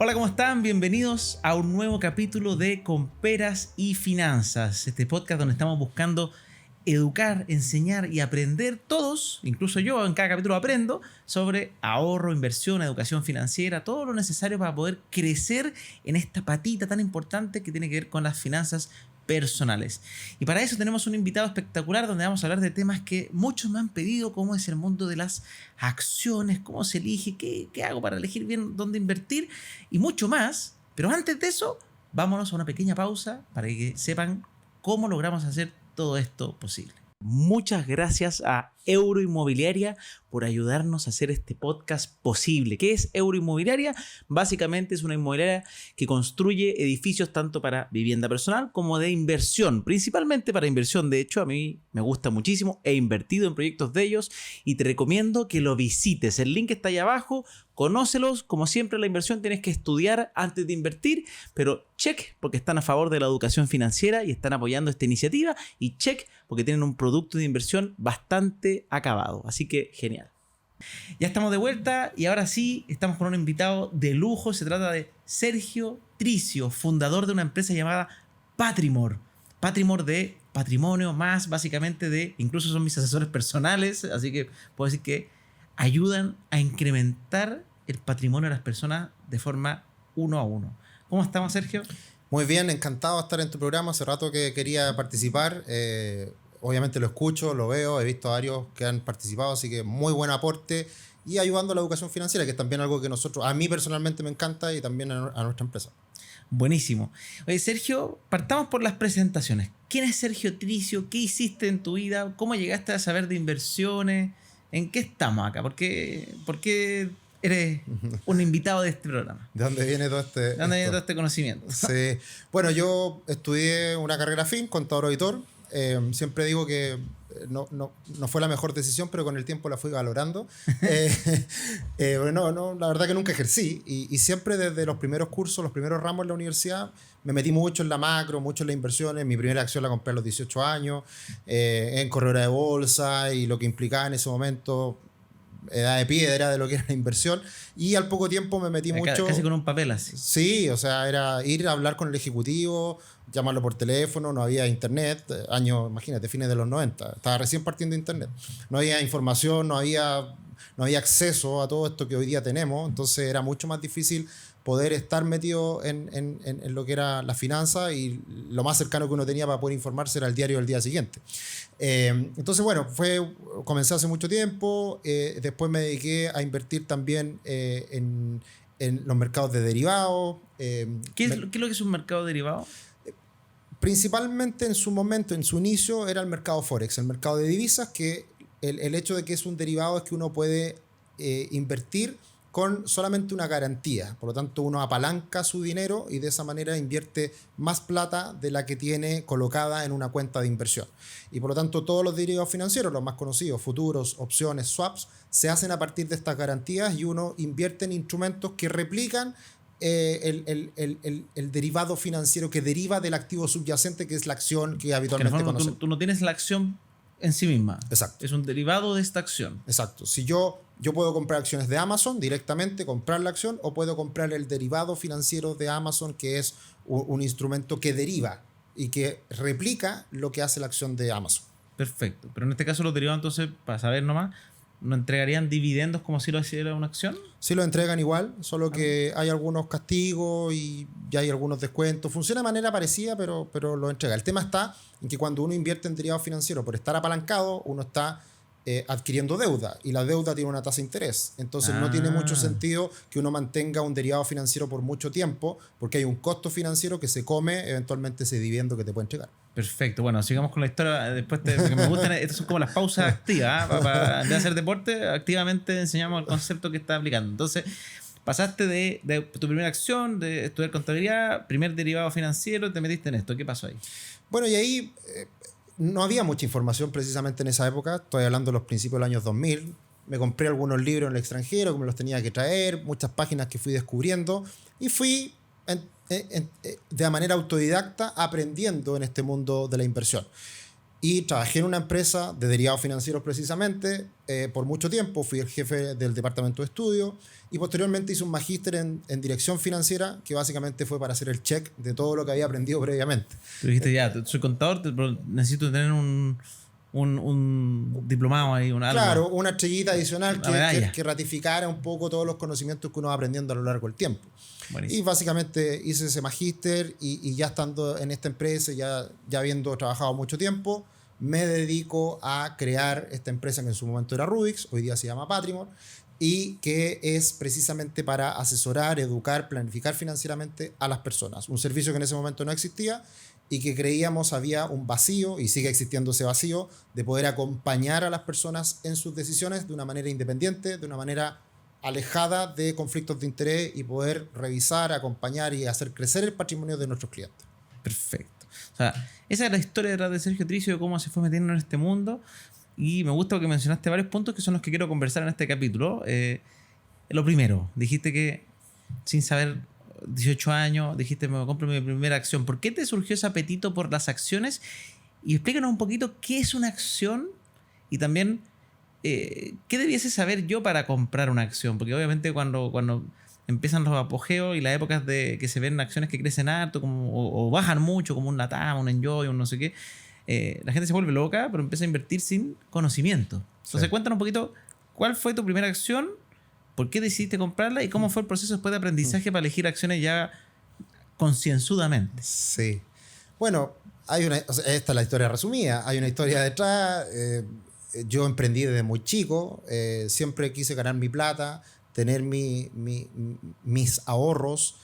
Hola, ¿cómo están? Bienvenidos a un nuevo capítulo de Con Peras y Finanzas, este podcast donde estamos buscando educar, enseñar y aprender todos, incluso yo en cada capítulo aprendo, sobre ahorro, inversión, educación financiera, todo lo necesario para poder crecer en esta patita tan importante que tiene que ver con las finanzas personales. Y para eso tenemos un invitado espectacular donde vamos a hablar de temas que muchos me han pedido, como es el mundo de las acciones, cómo se elige, qué hago para elegir bien dónde invertir y mucho más. Pero antes de eso, vámonos a una pequeña pausa para que sepan cómo logramos hacer todo esto posible. Muchas gracias a Euroinmobiliaria por ayudarnos a hacer este podcast posible. ¿Qué es Euroinmobiliaria? Básicamente es una inmobiliaria que construye edificios tanto para vivienda personal como de inversión, principalmente para inversión. De hecho, a mí me gusta muchísimo, he invertido en proyectos de ellos y te recomiendo que lo visites. El link está ahí abajo, conócelos. Como siempre, la inversión tienes que estudiar antes de invertir, pero check porque están a favor de la educación financiera y están apoyando esta iniciativa, y check porque tienen un producto de inversión bastante acabado. Así que genial. Ya estamos de vuelta y ahora sí estamos con un invitado de lujo. Se trata de Sergio Tricio, fundador de una empresa llamada Patrimor. Patrimor de patrimonio, más básicamente de, incluso son mis asesores personales, así que puedo decir que ayudan a incrementar el patrimonio de las personas de forma 1 a 1. ¿Cómo estamos, Sergio? Muy bien, encantado de estar en tu programa. Hace rato que quería participar. Obviamente lo escucho, lo veo, he visto a varios que han participado, así que muy buen aporte y ayudando a la educación financiera, que es también algo que a mí personalmente me encanta y también a nuestra empresa. Buenísimo. Oye, Sergio, partamos por las presentaciones. ¿Quién es Sergio Tricio? ¿Qué hiciste en tu vida? ¿Cómo llegaste a saber de inversiones? ¿En qué estamos acá? ¿Por qué eres un invitado de este programa? ¿De dónde viene todo ¿De dónde viene todo este conocimiento? Sí. Bueno, yo estudié una carrera afín, contador auditor. Siempre digo que no fue la mejor decisión, pero con el tiempo la fui valorando. La verdad que nunca ejercí y siempre desde los primeros cursos, los primeros ramos en la universidad, me metí mucho en la macro, mucho en las inversiones. Mi primera acción la compré a los 18 años, en corredora de bolsa y lo que implicaba en ese momento edad de piedra de lo que era la inversión, y al poco tiempo me metí mucho. Casi con un papel así. Sí, o sea, era ir a hablar con el ejecutivo, llamarlo por teléfono, no había internet, imagínate, fines de los 90, estaba recién partiendo internet, no había información, no había acceso a todo esto que hoy día tenemos, entonces era mucho más difícil poder estar metido en lo que era la finanza, y lo más cercano que uno tenía para poder informarse era el diario del día siguiente. Entonces, bueno, comencé hace mucho tiempo, después me dediqué a invertir también en los mercados de derivados. ¿Qué es lo que es un mercado derivado? Principalmente en su momento, en su inicio, era el mercado Forex, el mercado de divisas, que el hecho de que es un derivado es que uno puede invertir con solamente una garantía. Por lo tanto, uno apalanca su dinero y de esa manera invierte más plata de la que tiene colocada en una cuenta de inversión. Y por lo tanto, todos los derivados financieros, los más conocidos, futuros, opciones, swaps, se hacen a partir de estas garantías, y uno invierte en instrumentos que replican el derivado financiero que deriva del activo subyacente, que es la acción que habitualmente conocemos. Tú no tienes la acción en sí misma. Exacto. Es un derivado de esta acción. Exacto. Si yo puedo comprar acciones de Amazon directamente, comprar la acción, o puedo comprar el derivado financiero de Amazon, que es un instrumento que deriva y que replica lo que hace la acción de Amazon. Perfecto. Pero en este caso los derivados, entonces, para saber nomás, ¿no entregarían dividendos como si lo hiciera una acción? Sí, lo entregan igual, solo que hay algunos castigos y ya hay algunos descuentos. Funciona de manera parecida, pero lo entrega. El tema está en que cuando uno invierte en derivados financieros, por estar apalancado, uno está adquiriendo deuda, y la deuda tiene una tasa de interés. Entonces no tiene mucho sentido que uno mantenga un derivado financiero por mucho tiempo, porque hay un costo financiero que se come eventualmente ese dividendo que te puede entregar. Perfecto. Bueno, sigamos con la historia después, porque me gustan. Estas son como las pausas activas. Para en vez de hacer deporte, activamente enseñamos el concepto que está aplicando. Entonces, pasaste de tu primera acción, de estudiar contabilidad, primer derivado financiero, te metiste en esto. ¿Qué pasó ahí? Bueno, y ahí no había mucha información precisamente en esa época. Estoy hablando de los principios de los años 2000. Me compré algunos libros en el extranjero que me los tenía que traer, muchas páginas que fui descubriendo, y fui de manera autodidacta aprendiendo en este mundo de la inversión. Y trabajé en una empresa de derivados financieros precisamente por mucho tiempo. Fui el jefe del departamento de estudio y posteriormente hice un magíster en dirección financiera que básicamente fue para hacer el check de todo lo que había aprendido previamente. Tú dijiste ya, soy contador, pero necesito tener un diplomado ahí, algo. Claro, una estrellita adicional Una que ratificara un poco todos los conocimientos que uno va aprendiendo a lo largo del tiempo. Buenísimo. Y básicamente hice ese magíster y ya estando en esta empresa, ya habiendo trabajado mucho tiempo, me dedico a crear esta empresa que en su momento era Rubix, hoy día se llama Patrimon, y que es precisamente para asesorar, educar, planificar financieramente a las personas. Un servicio que en ese momento no existía y que creíamos había un vacío, y sigue existiendo ese vacío, de poder acompañar a las personas en sus decisiones de una manera independiente, de una manera alejada de conflictos de interés y poder revisar, acompañar y hacer crecer el patrimonio de nuestros clientes. Perfecto. O sea, esa es la historia detrás de Sergio Tricio, de cómo se fue metiendo en este mundo. Y me gusta porque mencionaste varios puntos que son los que quiero conversar en este capítulo. Lo primero, dijiste que sin saber, 18 años, dijiste me compro mi primera acción. ¿Por qué te surgió ese apetito por las acciones? Y explícanos un poquito qué es una acción y también qué debiese saber yo para comprar una acción. Porque obviamente cuando empiezan los apogeos y las épocas de que se ven acciones que crecen harto o bajan mucho, como un Latam, un Enjoy, un no sé qué, la gente se vuelve loca, pero empieza a invertir sin conocimiento. Entonces, Sí. cuéntanos un poquito, ¿cuál fue tu primera acción? ¿Por qué decidiste comprarla? ¿Y cómo fue el proceso después de aprendizaje para elegir acciones ya concienzudamente? Sí. Bueno, esta es la historia resumida. Hay una historia detrás. Yo emprendí desde muy chico. Siempre quise ganar mi plata, tener mis ahorros.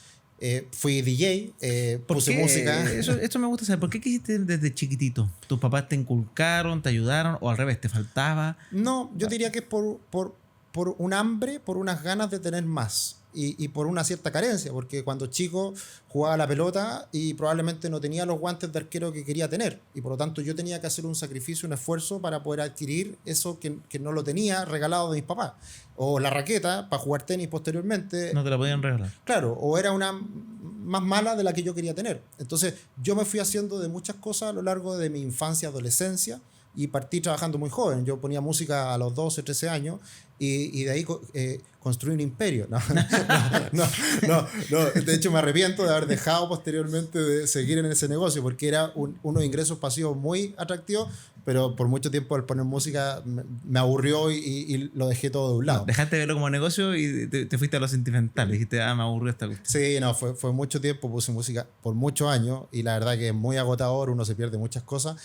Fui DJ, puse música. Esto me gusta saber. ¿Por qué quisiste desde chiquitito? ¿Tus papás te inculcaron, te ayudaron o al revés, te faltaba? No, yo diría que es por un hambre, por unas ganas de tener más y por una cierta carencia, porque cuando chico jugaba a la pelota y probablemente no tenía los guantes de arquero que quería tener y por lo tanto yo tenía que hacer un sacrificio, un esfuerzo para poder adquirir eso que no lo tenía regalado de mis papás, o la raqueta para jugar tenis posteriormente. No te la podían regalar. Claro, o era una más mala de la que yo quería tener. Entonces yo me fui haciendo de muchas cosas a lo largo de mi infancia, adolescencia, y partí trabajando muy joven. Yo ponía música a los 12, 13 años y de ahí construí un imperio. No. De hecho, me arrepiento de haber dejado posteriormente de seguir en ese negocio porque era unos ingresos pasivos muy atractivos, pero por mucho tiempo al poner música me aburrió y lo dejé todo de un lado. Dejaste de verlo como negocio y te fuiste a lo sentimental. Dijiste, me aburrió esta cuestión. Sí, no, fue mucho tiempo, puse música por muchos años y la verdad que es muy agotador, uno se pierde muchas cosas.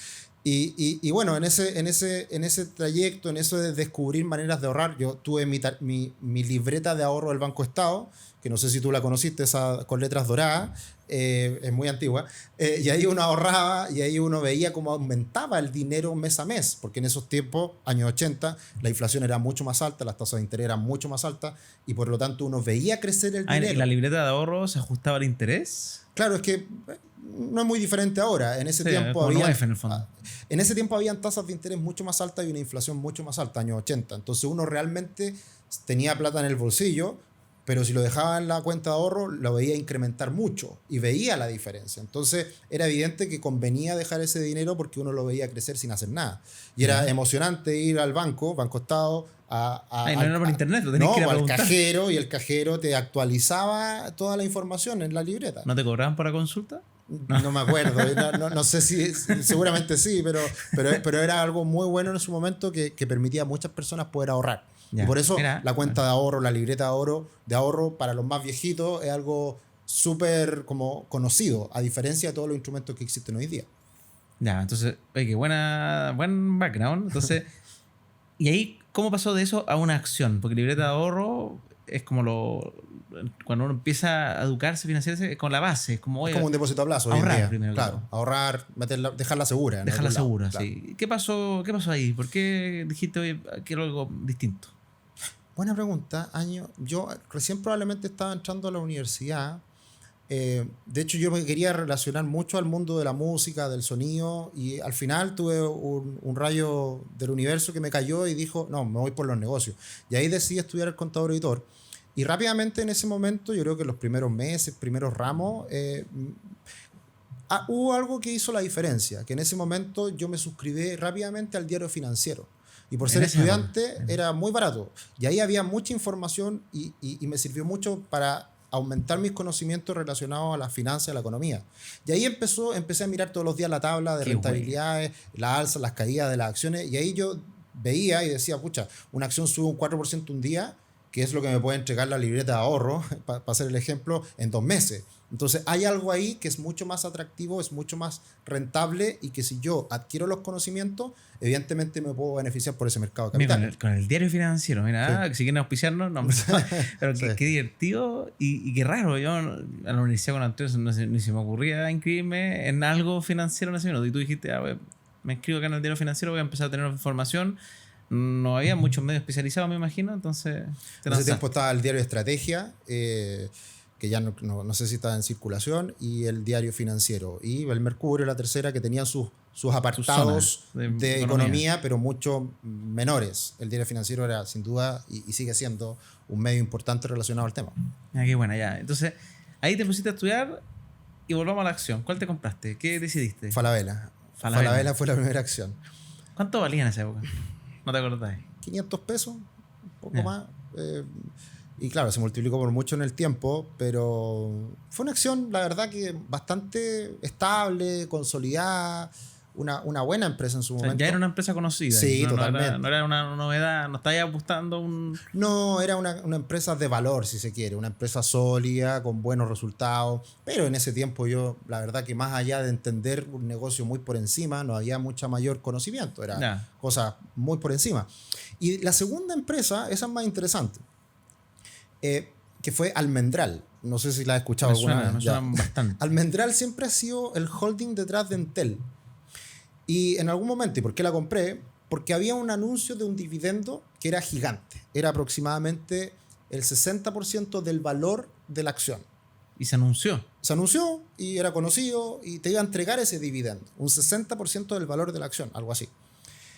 Y bueno, en ese trayecto, en eso de descubrir maneras de ahorrar, yo tuve mi libreta de ahorro del Banco Estado, que no sé si tú la conociste, esa con letras doradas, es muy antigua, y ahí uno ahorraba y ahí uno veía cómo aumentaba el dinero mes a mes, porque en esos tiempos, años 80, la inflación era mucho más alta, las tasas de interés eran mucho más altas, y por lo tanto uno veía crecer el dinero. ¿Y la libreta de ahorro se ajustaba al interés? Claro, es que no es muy diferente ahora. En ese tiempo en ese tiempo habían tasas de interés mucho más altas y una inflación mucho más alta, años 80. Entonces uno realmente tenía plata en el bolsillo, pero si lo dejaba en la cuenta de ahorro, lo veía incrementar mucho y veía la diferencia. Entonces era evidente que convenía dejar ese dinero porque uno lo veía crecer sin hacer nada. Y era emocionante ir al Banco Estado, no era por internet, lo tenías que ir a al preguntar. cajero, y el cajero te actualizaba toda la información en la libreta. ¿No te cobraban por la consulta? No me acuerdo, no sé si, seguramente sí, pero era algo muy bueno en su momento que permitía a muchas personas poder ahorrar. Ya, y por eso mira, la cuenta de ahorro, la libreta de ahorro para los más viejitos es algo súper como conocido, a diferencia de todos los instrumentos que existen hoy día. Ya, entonces, oye, qué buen background. Entonces, ¿y ahí cómo pasó de eso a una acción? Porque libreta de ahorro es como cuando uno empieza a educarse, financiarse, es con la base. Es como un depósito a plazo. Ahorrar hoy en día. primero. Claro, ahorrar, dejarla segura. Dejarla segura, claro. sí. ¿Qué pasó ahí? ¿Por qué dijiste, oye, quiero algo distinto? Buena pregunta. Yo recién probablemente estaba entrando a la universidad. De hecho, yo me quería relacionar mucho al mundo de la música, del sonido, y al final tuve un rayo del universo que me cayó y dijo, no, me voy por los negocios. Y ahí decidí estudiar el contador editor. Y rápidamente en ese momento, yo creo que los primeros meses, primeros ramos, Hubo algo que hizo la diferencia, que en ese momento yo me suscribí rápidamente al diario financiero. Y por ser estudiante era muy barato. Y ahí había mucha información y me sirvió mucho para aumentar mis conocimientos relacionados a las finanzas y a la economía. Y ahí empecé a mirar todos los días la tabla de rentabilidades, las alzas, las caídas de las acciones. Y ahí yo veía y decía, pucha, una acción sube un 4% un día, que es lo que me puede entregar la libreta de ahorro, para hacer el ejemplo, en 2 meses. Entonces hay algo ahí que es mucho más atractivo, es mucho más rentable y que si yo adquiero los conocimientos, evidentemente me puedo beneficiar por ese mercado de capital. Mira, con el diario financiero, mira, si quieren auspiciarnos, no, pero Sí. qué divertido y qué raro. Yo a la universidad con Antonio ni se me ocurría inscribirme en algo financiero en ese minuto. Y tú dijiste, me inscribo acá en el diario financiero, voy a empezar a tener información. No había muchos medios especializados, me imagino, entonces... En ese tiempo estaba el diario Estrategia, que ya no sé si estaba en circulación, y el diario financiero. Y el Mercurio, la tercera, que tenían sus apartados de economía, pero mucho menores. El diario financiero era, sin duda, y sigue siendo un medio importante relacionado al tema. Qué buena, ya. Entonces, ahí te pusiste a estudiar y volvamos a la acción. ¿Cuál te compraste? ¿Qué decidiste? Falabella. Falabella fue la primera acción. ¿Cuánto valía en esa época? ¿No te acordás? 500 pesos, un poco más. Y claro, se multiplicó por mucho en el tiempo, pero fue una acción, la verdad, que bastante estable, consolidada, una buena empresa en su momento. Ya era una empresa conocida. Sí, totalmente. No era una novedad, no estáis apostando un... No, era una empresa de valor, si se quiere, una empresa sólida, con buenos resultados, pero en ese tiempo yo, la verdad que más allá de entender un negocio muy por encima, no había mucha mayor conocimiento, era cosas muy por encima. Y la segunda empresa, esa es más interesante, que fue Almendral. No sé si la has escuchado alguna vez. Me suena bastante. Almendral siempre ha sido el holding detrás de Entel. Y en algún momento, ¿y por qué la compré? Porque había un anuncio de un dividendo que era gigante. Era aproximadamente el 60% del valor de la acción. Y se anunció. Se anunció y era conocido y te iba a entregar ese dividendo. Un 60% del valor de la acción, algo así.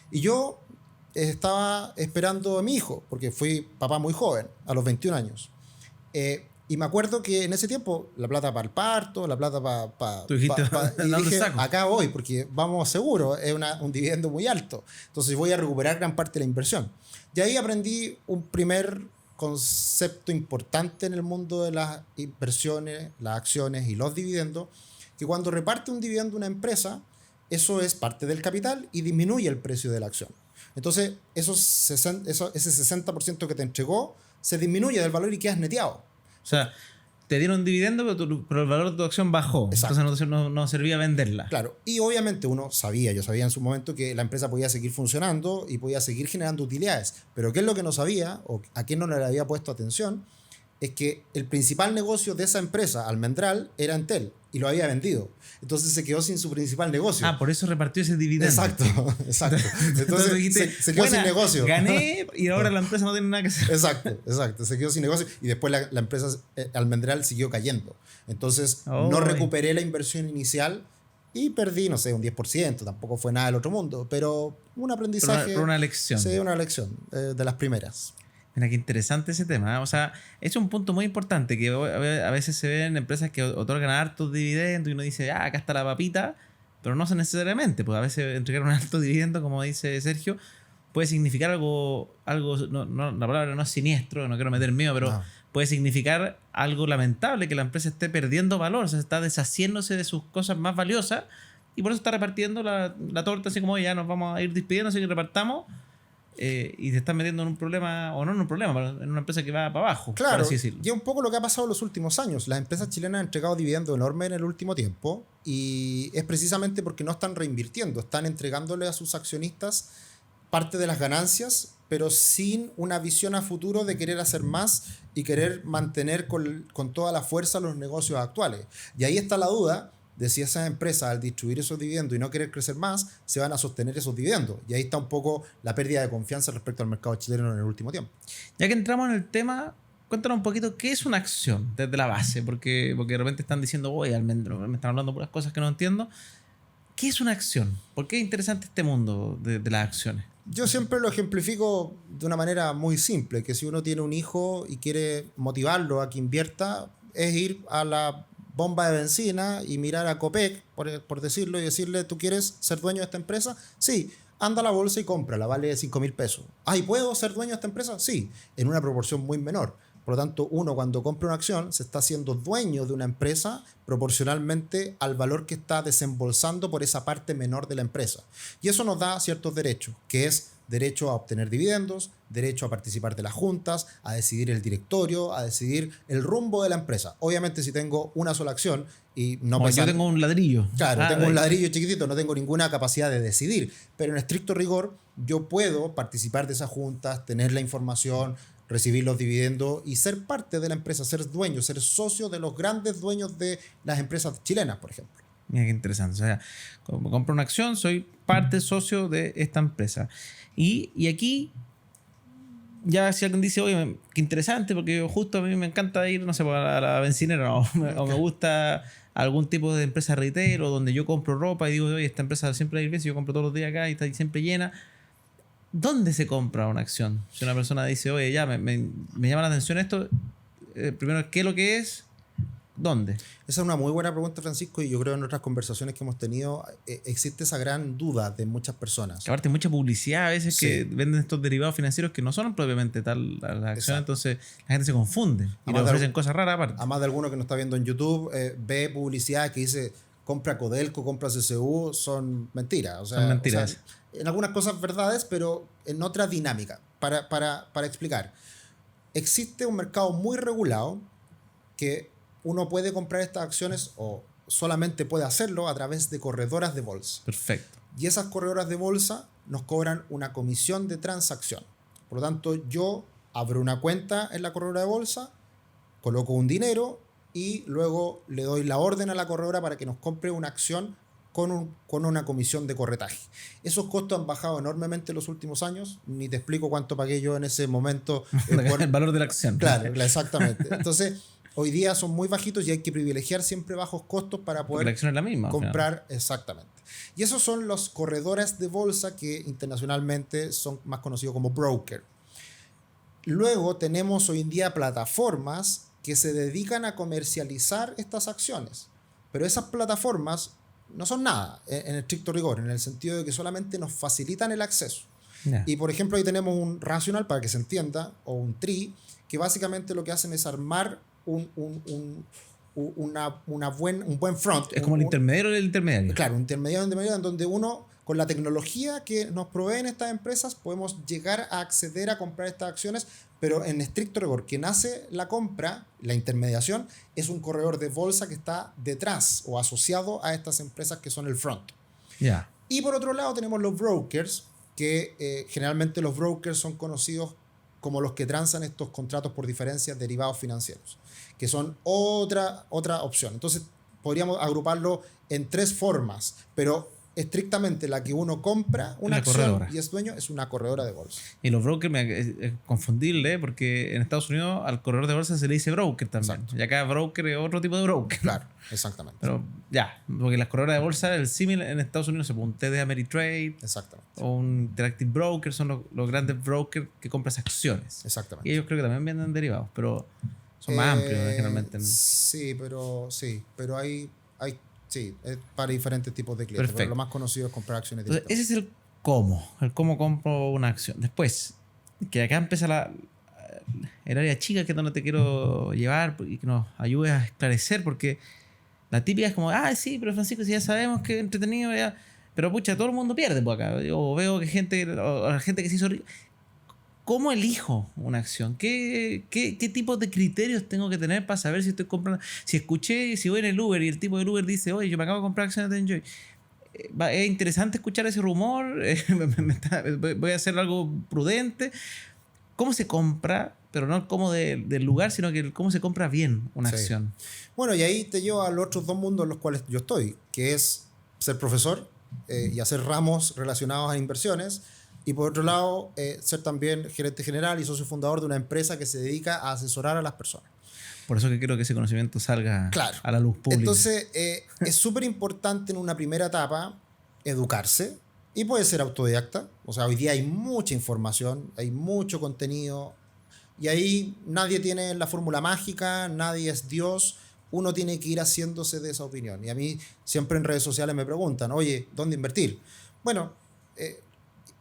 Y yo estaba esperando a mi hijo, porque fui papá muy joven, a los 21 años. Y me acuerdo que en ese tiempo, la plata para el parto, la plata para... Tú dijiste, y dije, acá voy, porque vamos seguro, es un dividendo muy alto. Entonces voy a recuperar gran parte de la inversión. Y ahí aprendí un primer concepto importante en el mundo de las inversiones, las acciones y los dividendos, que cuando reparte un dividendo una empresa, eso es parte del capital y disminuye el precio de la acción. Entonces, ese 60% que te entregó se disminuye del valor y quedas neteado. O sea, te dieron dividendo, pero el valor de tu acción bajó. Exacto. Entonces no servía venderla. Claro, y obviamente yo sabía en su momento que la empresa podía seguir funcionando y podía seguir generando utilidades. Pero ¿qué es lo que no sabía o a quién no le había puesto atención? Es que el principal negocio de esa empresa, Almendral, era Entel y lo había vendido. Entonces se quedó sin su principal negocio. Por eso repartió ese dividendo. Exacto. Entonces dijiste, se quedó sin negocio. Gané y ahora la empresa no tiene nada que hacer. Exacto. Se quedó sin negocio y después la empresa Almendral siguió cayendo. Entonces no recuperé la inversión inicial y perdí, no sé, un 10%. Tampoco fue nada del otro mundo, pero un aprendizaje. Pero una lección. Sí, una lección de las primeras. Mira, qué interesante ese tema. O sea, es un punto muy importante que a veces se ven empresas que otorgan hartos dividendos y uno dice, acá está la papita, pero no necesariamente. Pues a veces entregar un alto dividendo, como dice Sergio, puede significar algo la palabra no es siniestro, no quiero meter miedo, pero puede significar algo lamentable, que la empresa esté perdiendo valor, o sea, está deshaciéndose de sus cosas más valiosas y por eso está repartiendo la torta así como ya nos vamos a ir despidiendo, así que repartamos. Y te estás metiendo en un problema, o no en un problema, pero en una empresa que va para abajo. Claro, así decirlo. Y es un poco lo que ha pasado en los últimos años. Las empresas chilenas han entregado dividendos enormes en el último tiempo y es precisamente porque no están reinvirtiendo, están entregándole a sus accionistas parte de las ganancias, pero sin una visión a futuro de querer hacer más y querer mantener con toda la fuerza los negocios actuales. Y ahí está la duda de si esas empresas, al distribuir esos dividendos y no querer crecer más, se van a sostener esos dividendos. Y ahí está un poco la pérdida de confianza respecto al mercado chileno en el último tiempo. Ya que entramos en el tema, cuéntanos un poquito qué es una acción desde la base, porque de repente están diciendo, oye, Almendro, me están hablando puras cosas que no entiendo. ¿Qué es una acción? ¿Por qué es interesante este mundo de las acciones? Yo siempre lo ejemplifico de una manera muy simple, que si uno tiene un hijo y quiere motivarlo a que invierta, es ir a la bomba de benzina y mirar a Copec, por decirlo, y decirle, ¿tú quieres ser dueño de esta empresa? Sí. Anda a la bolsa y cómprala, vale 5.000 pesos. ¿Y puedo ser dueño de esta empresa? Sí, en una proporción muy menor. Por lo tanto, uno cuando compra una acción se está haciendo dueño de una empresa proporcionalmente al valor que está desembolsando por esa parte menor de la empresa. Y eso nos da ciertos derechos, que es derecho a obtener dividendos, derecho a participar de las juntas, a decidir el directorio, a decidir el rumbo de la empresa. Obviamente, si tengo una sola acción y no Yo tengo un ladrillo. Claro, tengo un ladrillo chiquitito, no tengo ninguna capacidad de decidir, pero en estricto rigor yo puedo participar de esas juntas, tener la información, recibir los dividendos y ser parte de la empresa, ser dueño, ser socio de los grandes dueños de las empresas chilenas, por ejemplo. Mira qué interesante. O sea, como compro una acción, soy parte socio de esta empresa. Y aquí, ya si alguien dice, oye, qué interesante, porque justo a mí me encanta ir, no sé, a la bencinera, o me gusta algún tipo de empresa retail, o donde yo compro ropa y digo, oye, esta empresa siempre hay bien, si yo compro todos los días acá y está siempre llena. ¿Dónde se compra una acción? Si una persona dice, oye, ya me llama la atención esto, primero, ¿qué es lo que es? ¿Dónde? Esa es una muy buena pregunta, Francisco, y yo creo que en otras conversaciones que hemos tenido existe esa gran duda de muchas personas. Que aparte hay mucha publicidad a veces Sí. que venden estos derivados financieros que no son propiamente tal la acción, Exacto. entonces la gente se confunde y le Además de ofrecen cosas raras aparte. A más de alguno que nos está viendo en YouTube, ve publicidad que dice compra Codelco, compra CCU, son mentiras. Son mentiras. O sea, en algunas cosas verdades, pero en otras dinámicas. Para explicar, existe un mercado muy regulado que uno puede comprar estas acciones o solamente puede hacerlo a través de corredoras de bolsa. Perfecto. Y esas corredoras de bolsa nos cobran una comisión de transacción. Por lo tanto, yo abro una cuenta en la corredora de bolsa, coloco un dinero y luego le doy la orden a la corredora para que nos compre una acción con una comisión de corretaje. Esos costos han bajado enormemente en los últimos años. Ni te explico cuánto pagué yo en ese momento. El valor de la acción. Claro, exactamente. Entonces, hoy día son muy bajitos y hay que privilegiar siempre bajos costos para Porque poder la acción es la misma. comprar. Exactamente. Y esos son los corredores de bolsa que internacionalmente son más conocidos como broker. Luego tenemos hoy en día plataformas que se dedican a comercializar estas acciones. Pero esas plataformas no son nada en estricto rigor, en el sentido de que solamente nos facilitan el acceso. Ya. Y por ejemplo ahí tenemos un Rational, para que se entienda, o un TRI, que básicamente lo que hacen es armar un buen front. Es como el intermediario del intermediario. Claro, un intermediario en donde uno, con la tecnología que nos proveen estas empresas, podemos llegar a acceder a comprar estas acciones, pero en estricto rigor, quien hace la compra, la intermediación, es un corredor de bolsa que está detrás o asociado a estas empresas que son el front. Ya. Y por otro lado tenemos los brokers, que generalmente los brokers son conocidos como los que transan estos contratos por diferencias derivados financieros, que son otra opción. Entonces podríamos agruparlo en tres formas, pero estrictamente la que uno compra una acción corredora. y es dueño es una corredora de bolsa. Y los brokers es confundible porque en Estados Unidos al corredor de bolsa se le dice broker también. Exacto. Y acá broker es otro tipo de broker. Claro, exactamente. Pero ya, porque las corredoras de bolsa, el símil en Estados Unidos, un TD Ameritrade Exactamente. o un Interactive Broker son los grandes brokers que compran esas acciones. Exactamente. Y ellos creo que también venden derivados, pero son más amplios generalmente. Sí, pero hay es para diferentes tipos de clientes. Perfecto. Pero lo más conocido es comprar acciones Entonces, directamente. ese es el cómo compro una acción. Después, que acá empieza el área chica que es donde te quiero llevar y que nos ayude a esclarecer, porque la típica es como, sí, pero Francisco, si ya sabemos que es entretenido, ya. Pero pucha, todo el mundo pierde por acá. Yo veo que la gente que se hizo rica. ¿Cómo elijo una acción? ¿Qué tipos de criterios tengo que tener para saber si estoy comprando? Si voy en el Uber y el tipo del Uber dice, oye, yo me acabo de comprar acciones de Enjoy. Es interesante escuchar ese rumor. Voy a hacer algo prudente. ¿Cómo se compra? Pero no el cómo del lugar, sino que cómo se compra bien una acción. Bueno, y ahí te llevo a los otros dos mundos en los cuales yo estoy, que es ser profesor y hacer ramos relacionados a inversiones. Y por otro lado, ser también gerente general y socio fundador de una empresa que se dedica a asesorar a las personas. Por eso que quiero que ese conocimiento salga Claro. a la luz pública. Entonces, es súper importante en una primera etapa educarse y puede ser autodidacta. O sea, hoy día hay mucha información, hay mucho contenido y ahí nadie tiene la fórmula mágica, nadie es Dios. uno tiene que ir haciéndose de esa opinión. Y a mí siempre en redes sociales me preguntan, oye, ¿dónde invertir? Bueno,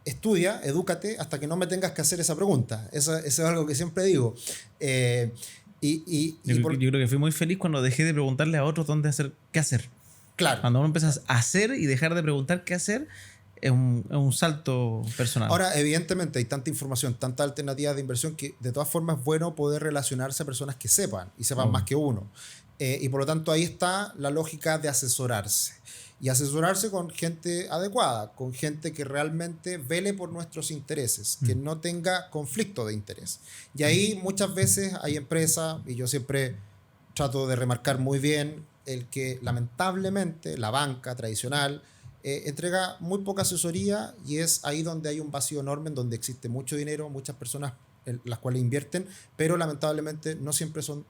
estudia, edúcate hasta que no me tengas que hacer esa pregunta. Eso es algo que siempre digo. Yo creo que fui muy feliz cuando dejé de preguntarle a otros dónde hacer, qué hacer. Claro. Cuando uno empieza a hacer y dejar de preguntar qué hacer, es un salto personal. Ahora, evidentemente, hay tanta información, tanta alternativa de inversión que de todas formas es bueno poder relacionarse a personas que sepan y sepan más que uno. Y por lo tanto ahí está la lógica de asesorarse. Y asesorarse con gente adecuada, con gente que realmente vele por nuestros intereses, que no tenga conflicto de interés. Y ahí muchas veces hay empresas, y yo siempre trato de remarcar muy bien, el que lamentablemente la banca tradicional entrega muy poca asesoría, y es ahí donde hay un vacío enorme, en donde existe mucho dinero, muchas personas las cuales invierten, pero lamentablemente no siempre son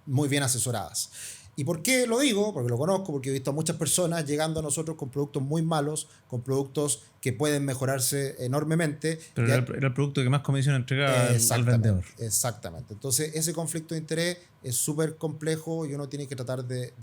muy bien asesoradas. ¿Y por qué lo digo? Porque lo conozco, porque he visto a muchas personas llegando a nosotros con productos muy malos, con productos que pueden mejorarse enormemente. Pero era el producto que más comisión entregaba al vendedor. Exactamente. Entonces, ese conflicto de interés es súper complejo y uno tiene que tratar de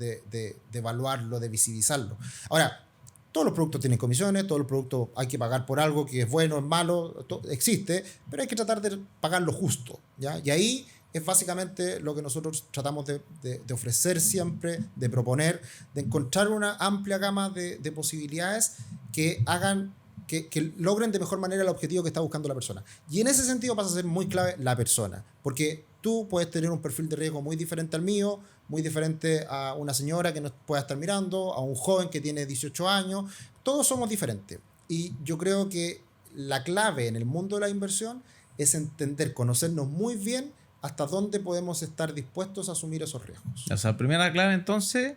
evaluarlo, de visibilizarlo. Ahora, todos los productos tienen comisiones, todos los productos hay que pagar por algo que es bueno, es malo, existe, pero hay que tratar de pagar lo justo, ¿ya? Y ahí es básicamente lo que nosotros tratamos de ofrecer siempre, de proponer, de encontrar una amplia gama de posibilidades que hagan, que logren de mejor manera el objetivo que está buscando la persona. Y en ese sentido pasa a ser muy clave la persona, porque tú puedes tener un perfil de riesgo muy diferente al mío, muy diferente a una señora que nos pueda estar mirando, a un joven que tiene 18 años, todos somos diferentes. Y yo creo que la clave en el mundo de la inversión es entender, conocernos muy bien hasta dónde podemos estar dispuestos a asumir esos riesgos. O sea, primera clave entonces,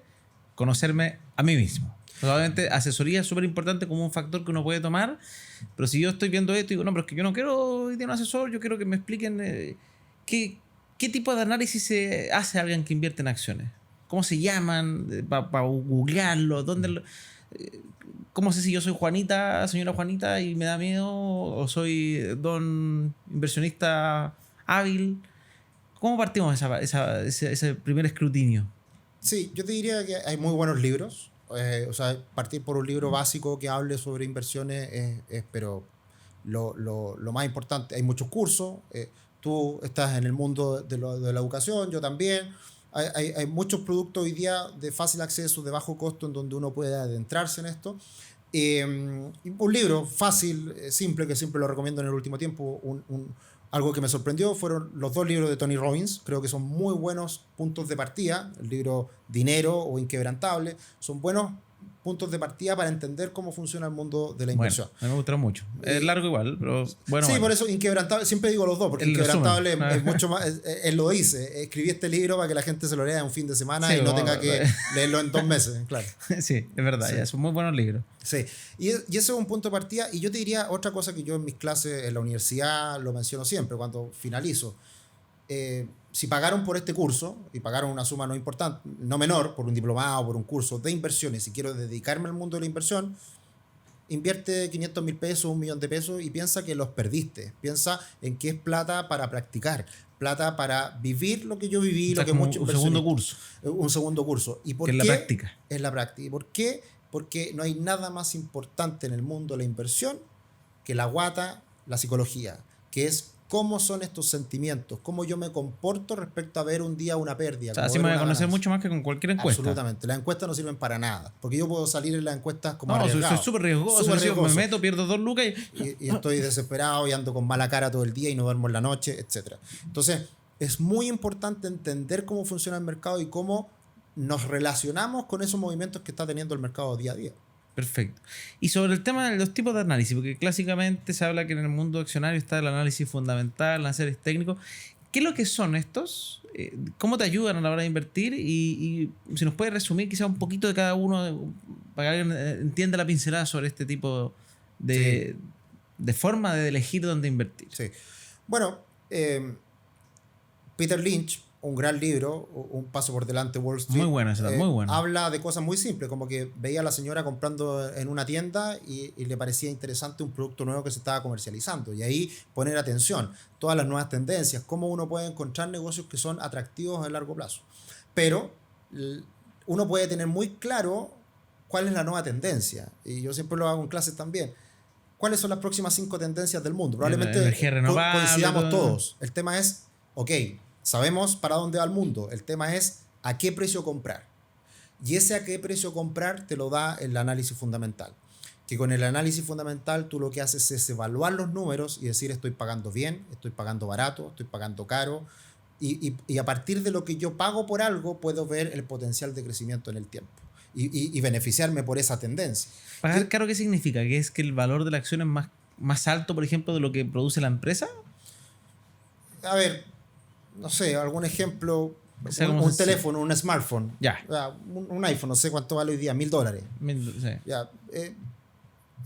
conocerme a mí mismo. Obviamente, asesoría es súper importante como un factor que uno puede tomar, pero si yo estoy viendo esto y digo, no, pero es que yo no quiero ir de un asesor, yo quiero que me expliquen qué tipo de análisis se hace alguien que invierte en acciones. ¿Cómo se llaman? Para googlearlo, ¿dónde ¿cómo sé si yo soy Juanita, señora Juanita, y me da miedo? ¿O soy don inversionista hábil? ¿Cómo partimos ese primer escrutinio? Sí, yo te diría que hay muy buenos libros. O sea, partir por un libro básico que hable sobre inversiones es pero lo más importante. Hay muchos cursos. Tú estás en el mundo de la educación, yo también. Hay muchos productos hoy día de fácil acceso, de bajo costo, en donde uno puede adentrarse en esto. Un libro fácil, simple, que siempre lo recomiendo en el último tiempo, algo que me sorprendió fueron los 2 libros de Tony Robbins. Creo que son muy buenos puntos de partida. El libro Dinero o Inquebrantable son buenos puntos de partida para entender cómo funciona el mundo de la inversión. Bueno, a mí me gustaron mucho. Es largo igual, pero bueno. Sí, bueno. por eso Inquebrantable, siempre digo los dos, porque Inquebrantable es mucho más. Él lo dice, escribí este libro para que la gente se lo lea en un fin de semana, sí, y no tenga que leerlo en 2 meses, claro. Sí, es verdad, sí. Ya, son muy buenos libros. Sí, y ese es un punto de partida. Y yo te diría otra cosa que yo en mis clases en la universidad lo menciono siempre cuando finalizo. Si pagaron por este curso y pagaron una suma no importante, no menor, por un diplomado, por un curso de inversiones, y quiero dedicarme al mundo de la inversión, invierte 500.000 pesos, 1.000.000 de pesos y piensa que los perdiste. Piensa en que es plata para practicar, plata para vivir lo que yo viví, lo que muchos un segundo curso. Un segundo curso. ¿Y por qué? Es la práctica. Es la práctica. ¿Y por qué? Porque no hay nada más importante en el mundo de la inversión que la guata, la psicología, que es cómo son estos sentimientos, cómo yo me comporto respecto a ver un día una pérdida. O sea, así me voy a conocer mucho más que con cualquier encuesta. Absolutamente. Las encuestas no sirven para nada, porque yo puedo salir en las encuestas como arriesgado. Soy súper riesgoso. Me meto, pierdo 2 lucas y estoy desesperado y ando con mala cara todo el día y no duermo en la noche, etc. Entonces, es muy importante entender cómo funciona el mercado y cómo nos relacionamos con esos movimientos que está teniendo el mercado día a día. Perfecto. Y sobre el tema de los tipos de análisis, porque clásicamente se habla que en el mundo accionario está el análisis fundamental, el análisis técnico. ¿Qué es lo que son estos? ¿Cómo te ayudan a la hora de invertir? Y si nos puedes resumir quizá un poquito de cada uno para que alguien entienda la pincelada sobre este tipo de forma de elegir dónde invertir. Sí. Bueno, Peter Lynch, un gran libro, Un paso por delante Wall Street. Muy bueno, muy bueno. Habla de cosas muy simples, como que veía a la señora comprando en una tienda y le parecía interesante un producto nuevo que se estaba comercializando. Y ahí poner atención, todas las nuevas tendencias, cómo uno puede encontrar negocios que son atractivos a largo plazo. Pero uno puede tener muy claro cuál es la nueva tendencia. Y yo siempre lo hago en clases también. ¿Cuáles son las próximas 5 tendencias del mundo? Probablemente energía renovable, coincidamos todo. todos. El tema es, ok, sabemos para dónde va el mundo. El tema es a qué precio comprar. Y ese a qué precio comprar te lo da el análisis fundamental. Que con el análisis fundamental tú lo que haces es evaluar los números y decir estoy pagando bien, estoy pagando barato, estoy pagando caro. Y a partir de lo que yo pago por algo puedo ver el potencial de crecimiento en el tiempo. Y beneficiarme por esa tendencia. ¿Pagar caro qué significa? ¿Que es que el valor de la acción es más alto, por ejemplo, de lo que produce la empresa? A ver, no sé, algún ejemplo, O sea, un teléfono, un smartphone, Ya. un iPhone, no sé cuánto vale hoy día, $1.000. Sí. Ya,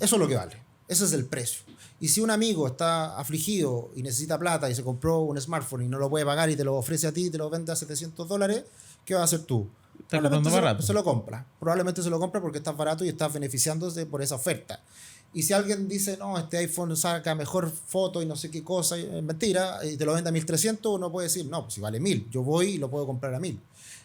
eso es lo que vale, ese es el precio. Y si un amigo está afligido y necesita plata y se compró un smartphone y no lo puede pagar y te lo ofrece a ti y te lo vende a $700, ¿qué vas a hacer tú? Está comprando barato. Se lo compra. Probablemente se lo compra porque estás barato y estás beneficiándose por esa oferta. Y si alguien dice, no, este iPhone saca mejor foto y no sé qué cosa, mentira, y te lo vende a 1.300, uno puede decir, no, pues si vale 1.000, yo voy y lo puedo comprar a 1.000.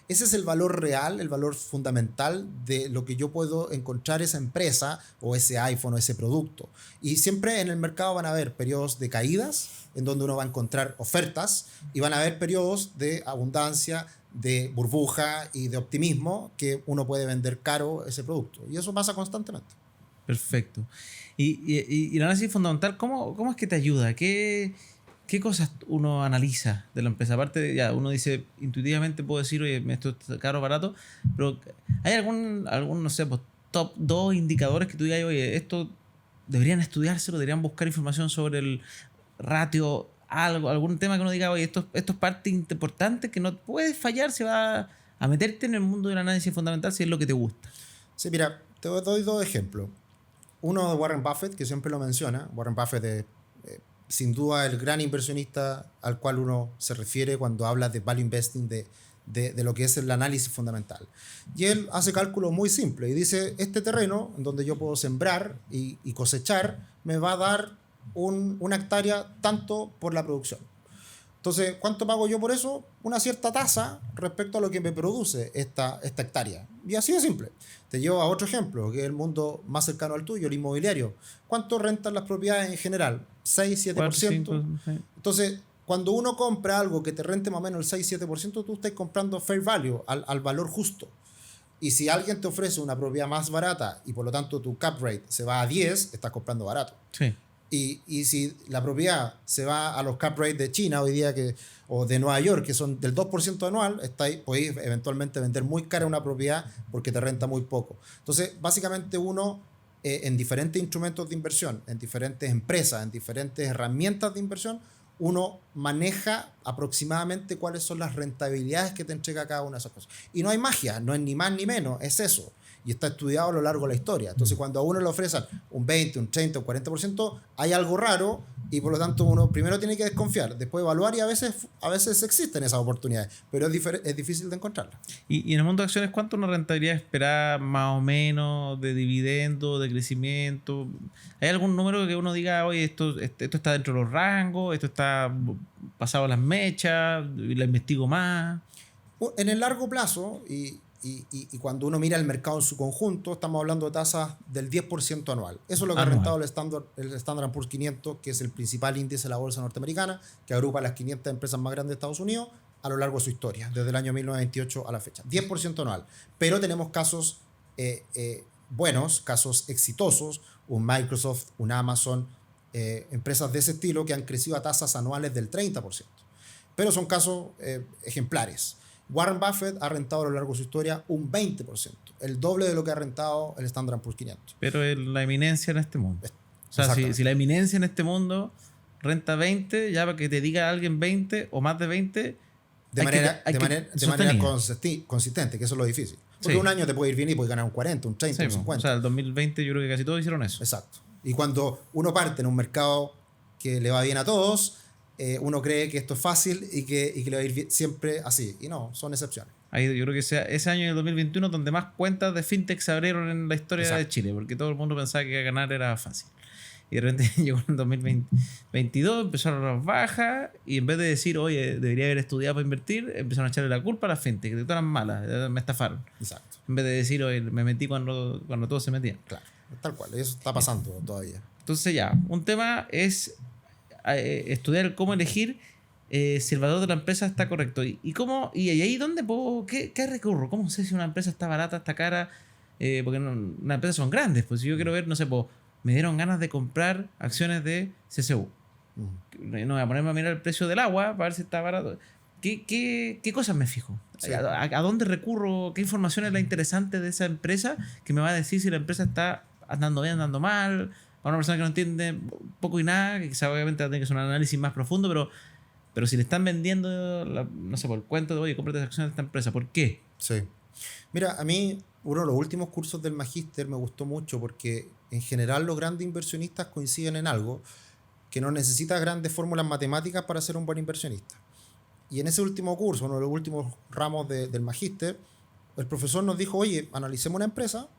Ese es el valor real, el valor fundamental de lo que yo puedo encontrar esa empresa o ese iPhone o ese producto. Y siempre en el mercado van a haber periodos de caídas, en donde uno va a encontrar ofertas, y van a haber periodos de abundancia, de burbuja y de optimismo, que uno puede vender caro ese producto. Y eso pasa constantemente. Perfecto. Y el análisis fundamental, ¿cómo es que te ayuda? ¿Qué cosas uno analiza de la empresa? Aparte, ya uno dice, intuitivamente puedo decir, oye, esto es caro o barato, pero ¿hay algún no sé, pues, top 2 indicadores que tú digas, oye, esto deberían estudiárselo, deberían buscar información sobre el ratio, algún tema que uno diga, oye, esto es parte importante que no puedes fallar si vas a meterte en el mundo del análisis fundamental si es lo que te gusta? Sí, mira, te doy 2 ejemplos. Uno de Warren Buffett, que siempre lo menciona. Warren Buffett es sin duda el gran inversionista al cual uno se refiere cuando habla de value investing, de lo que es el análisis fundamental. Y él hace cálculos muy simples y dice, este terreno en donde yo puedo sembrar y cosechar me va a dar una hectárea tanto por la producción. Entonces, ¿cuánto pago yo por eso? Una cierta tasa respecto a lo que me produce esta hectárea. Y así de simple. Te llevo a otro ejemplo, que es el mundo más cercano al tuyo, el inmobiliario. ¿Cuánto rentan las propiedades en general? 6, 7%. 4, 5, sí. Entonces, cuando uno compra algo que te rente más o menos el 6, 7%, tú estás comprando fair value, al valor justo. Y si alguien te ofrece una propiedad más barata y por lo tanto tu cap rate se va a 10, estás comprando barato. Sí. Y si la propiedad se va a los cap rates de China hoy día o de Nueva York, que son del 2% anual, podéis eventualmente vender muy cara una propiedad porque te renta muy poco. Entonces, básicamente uno, en diferentes instrumentos de inversión, en diferentes empresas, en diferentes herramientas de inversión, uno maneja aproximadamente cuáles son las rentabilidades que te entrega cada una de esas cosas. Y no hay magia, no es ni más ni menos, es eso. Y está estudiado a lo largo de la historia. Entonces, cuando a uno le ofrecen un 20, un 30, un 40%, hay algo raro y por lo tanto uno primero tiene que desconfiar, después evaluar y a veces existen esas oportunidades, pero es difícil de encontrarlas. Y en el mundo de acciones, ¿cuánto una rentabilidad esperada más o menos de dividendo, de crecimiento? ¿Hay algún número que uno diga, oye, esto está dentro de los rangos, esto está pasado a las mechas, la investigo más? En el largo plazo, y cuando uno mira el mercado en su conjunto, estamos hablando de tasas del 10% anual. Eso es lo que ha rentado el Standard & Poor's 500, que es el principal índice de la bolsa norteamericana, que agrupa las 500 empresas más grandes de Estados Unidos a lo largo de su historia, desde el año 1928 a la fecha. 10% anual. Pero tenemos casos buenos, casos exitosos, un Microsoft, un Amazon, empresas de ese estilo que han crecido a tasas anuales del 30%. Pero son casos ejemplares. Warren Buffett ha rentado a lo largo de su historia un 20%, el doble de lo que ha rentado el Standard & Poor's 500. Pero la eminencia en este mundo. O sea, si la eminencia en este mundo renta 20, ya para que te diga alguien 20 o más de 20, de manera consistente, que eso es lo difícil. Porque un año te puede ir bien y puedes ganar un 40, un 30, un 50. O sea, el 2020 yo creo que casi todos hicieron eso. Exacto. Y cuando uno parte en un mercado que le va bien a todos, uno cree que esto es fácil y que le va a ir bien siempre así. Y no, son excepciones. Ahí yo creo que sea ese año del 2021 donde más cuentas de fintech se abrieron en la historia de Chile, porque todo el mundo pensaba que ganar era fácil. Y de repente llegó en 2022, empezaron las bajas y en vez de decir, oye, debería haber estudiado para invertir, empezaron a echarle la culpa a la gente, que todas eran malas, me estafaron. Exacto. En vez de decir, oye, me metí cuando todos se metían. Claro, tal cual. Eso está pasando todavía. Entonces ya, un tema es estudiar cómo elegir si el valor de la empresa está correcto. ¿Y cómo? ¿Y ahí dónde puedo? ¿Qué recurro? ¿Cómo sé si una empresa está barata, está cara? Porque una empresa son grandes. Pues si yo quiero ver, no sé, pues, me dieron ganas de comprar acciones de CCU. No voy a ponerme a mirar el precio del agua para ver si está barato. ¿Qué cosas me fijo? Sí. ¿A dónde recurro? ¿Qué información es la interesante de esa empresa que me va a decir si la empresa está andando bien, andando mal? A una persona que no entiende poco y nada, que quizá obviamente tiene que hacer un análisis más profundo, pero si le están vendiendo, no sé, por el cuento de, oye, cómprate acciones de esta empresa, ¿por qué? Sí. Mira, a mí uno de los últimos cursos del magíster me gustó mucho porque en general los grandes inversionistas coinciden en algo, que no necesitas grandes fórmulas matemáticas para ser un buen inversionista. Y en ese último curso, uno de los últimos ramos del magíster, el profesor nos dijo, oye, analicemos una empresa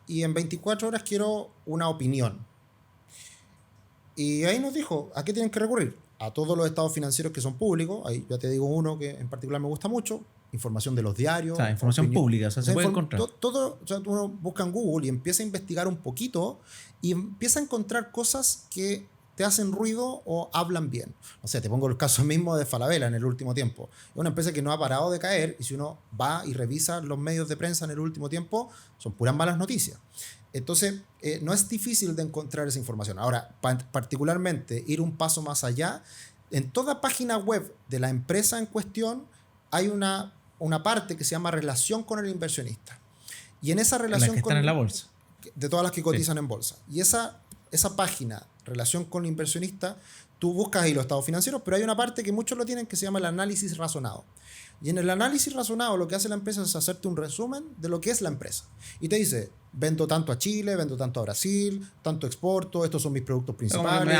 y en 24 horas quiero una opinión. Y ahí nos dijo, ¿a qué tienen que recurrir? A todos los estados financieros que son públicos. Ahí ya te digo uno que en particular me gusta mucho. Información de los diarios. O sea, información pública, o sea, se puede encontrar. Todo, o sea, uno busca en Google y empieza a investigar un poquito y empieza a encontrar cosas que te hacen ruido o hablan bien. O sea, te pongo el caso mismo de Falabella en el último tiempo. Es una empresa que no ha parado de caer y si uno va y revisa los medios de prensa en el último tiempo, son puras malas noticias. Entonces, no es difícil de encontrar esa información. Ahora, particularmente, ir un paso más allá, en toda página web de la empresa en cuestión hay una parte que se llama relación con el inversionista. Y en esa relación las que están en la bolsa. De todas las que cotizan en bolsa. Y esa página, relación con el inversionista, tú buscas ahí los estados financieros, pero hay una parte que muchos lo tienen que se llama el análisis razonado. Y en el análisis razonado lo que hace la empresa es hacerte un resumen de lo que es la empresa. Y te dice, vendo tanto a Chile, vendo tanto a Brasil, tanto exporto, estos son mis productos principales,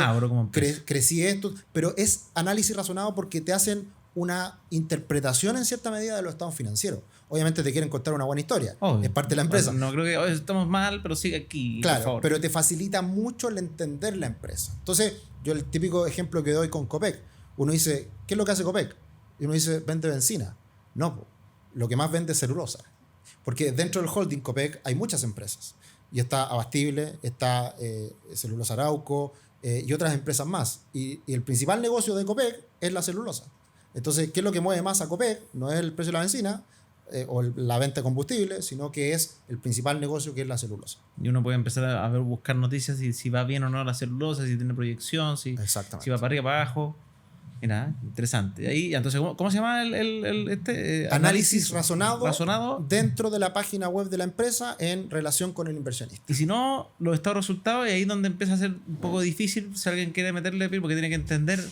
crecí esto, pero es análisis razonado porque te hacen una interpretación en cierta medida de los estados financieros. Obviamente te quieren contar una buena historia, es parte de la empresa. No creo que estamos mal, pero sigue aquí. Claro, por favor. pero te facilita mucho el entender la empresa. Entonces, yo el típico ejemplo que doy con Copec, uno dice, ¿qué es lo que hace Copec? Y uno dice, vende benzina. No, lo que más vende es celulosa. Porque dentro del holding Copec hay muchas empresas. Y está Abastible, está Celulosa Arauco y otras empresas más. Y el principal negocio de Copec es la celulosa. Entonces, ¿qué es lo que mueve más a Copec? No es el precio de la benzina o la venta de combustible, sino que es el principal negocio que es la celulosa. Y uno puede empezar a buscar noticias si va bien o no la celulosa, si tiene proyección, si va para arriba, para abajo. Mira, interesante. Ahí, entonces, ¿cómo se llama análisis razonado dentro de la página web de la empresa en relación con el inversionista? Y si no, los estados resultados, y ahí es donde empieza a ser un poco difícil si alguien quiere meterle porque tiene que entender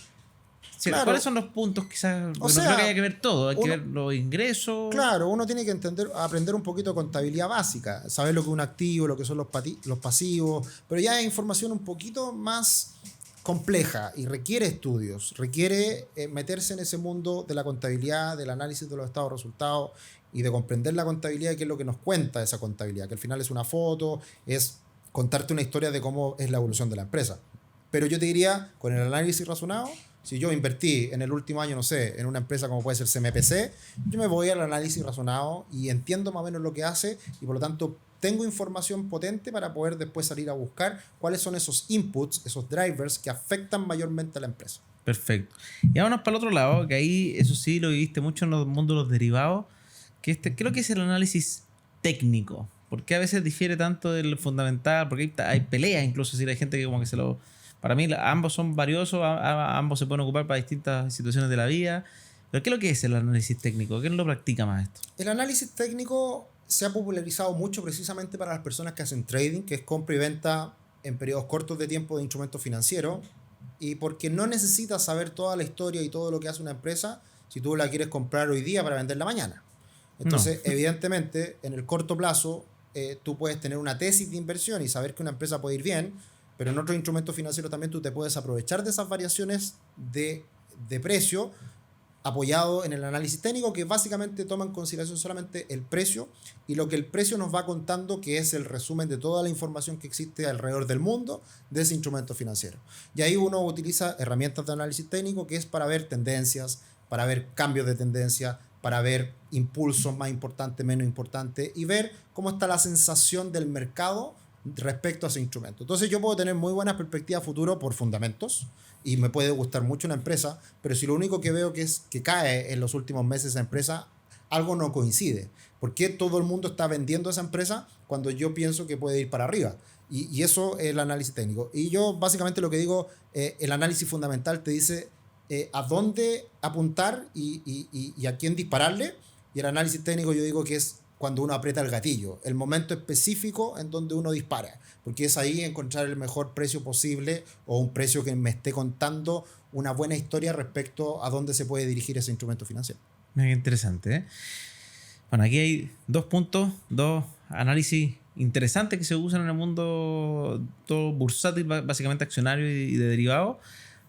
claro. ¿Cuáles son los puntos quizás? No creo que haya que ver todo, hay que ver los ingresos. Claro, uno tiene que aprender un poquito de contabilidad básica, saber lo que es un activo, lo que son los pasivos, pero ya es información un poquito más compleja y requiere estudios, requiere meterse en ese mundo de la contabilidad, del análisis de los estados de resultados y de comprender la contabilidad y qué es lo que nos cuenta esa contabilidad, que al final es una foto, es contarte una historia de cómo es la evolución de la empresa. Pero yo te diría, con el análisis razonado, si yo invertí en el último año, no sé, en una empresa como puede ser CMPC, yo me voy al análisis razonado y entiendo más o menos lo que hace y por lo tanto tengo información potente para poder después salir a buscar cuáles son esos inputs, esos drivers que afectan mayormente a la empresa. Perfecto. Y vámonos para el otro lado, que ahí eso sí lo viviste mucho en el mundo de los derivados, que creo que es el análisis técnico. ¿Por qué a veces difiere tanto del fundamental? Porque hay peleas incluso, si hay gente que como que se lo... Para mí ambos son valiosos, ambos se pueden ocupar para distintas situaciones de la vida. Pero ¿qué es lo que es el análisis técnico? ¿Quién lo practica más esto? El análisis técnico se ha popularizado mucho precisamente para las personas que hacen trading, que es compra y venta en periodos cortos de tiempo de instrumentos financieros, y porque no necesitas saber toda la historia y todo lo que hace una empresa si tú la quieres comprar hoy día para venderla mañana. Entonces, evidentemente, en el corto plazo, tú puedes tener una tesis de inversión y saber que una empresa puede ir bien, pero en otros instrumentos financieros también tú te puedes aprovechar de esas variaciones de precio apoyado en el análisis técnico, que básicamente toma en consideración solamente el precio y lo que el precio nos va contando, que es el resumen de toda la información que existe alrededor del mundo de ese instrumento financiero. Y ahí uno utiliza herramientas de análisis técnico, que es para ver tendencias, para ver cambios de tendencia, para ver impulsos más importantes, menos importantes, y ver cómo está la sensación del mercado respecto a ese instrumento. Entonces yo puedo tener muy buenas perspectivas futuro por fundamentos y me puede gustar mucho una empresa, pero si lo único que veo que es que cae en los últimos meses esa empresa, algo no coincide. ¿Por qué todo el mundo está vendiendo esa empresa cuando yo pienso que puede ir para arriba? Y eso es el análisis técnico. Y yo básicamente lo que digo, el análisis fundamental te dice a dónde apuntar y a quién dispararle, y el análisis técnico yo digo que es cuando uno aprieta el gatillo, el momento específico en donde uno dispara, porque es ahí encontrar el mejor precio posible o un precio que me esté contando una buena historia respecto a dónde se puede dirigir ese instrumento financiero. Mira qué interesante, ¿eh? Bueno, aquí hay 2 puntos, 2 análisis interesantes que se usan en el mundo todo bursátil, básicamente accionario y de derivados,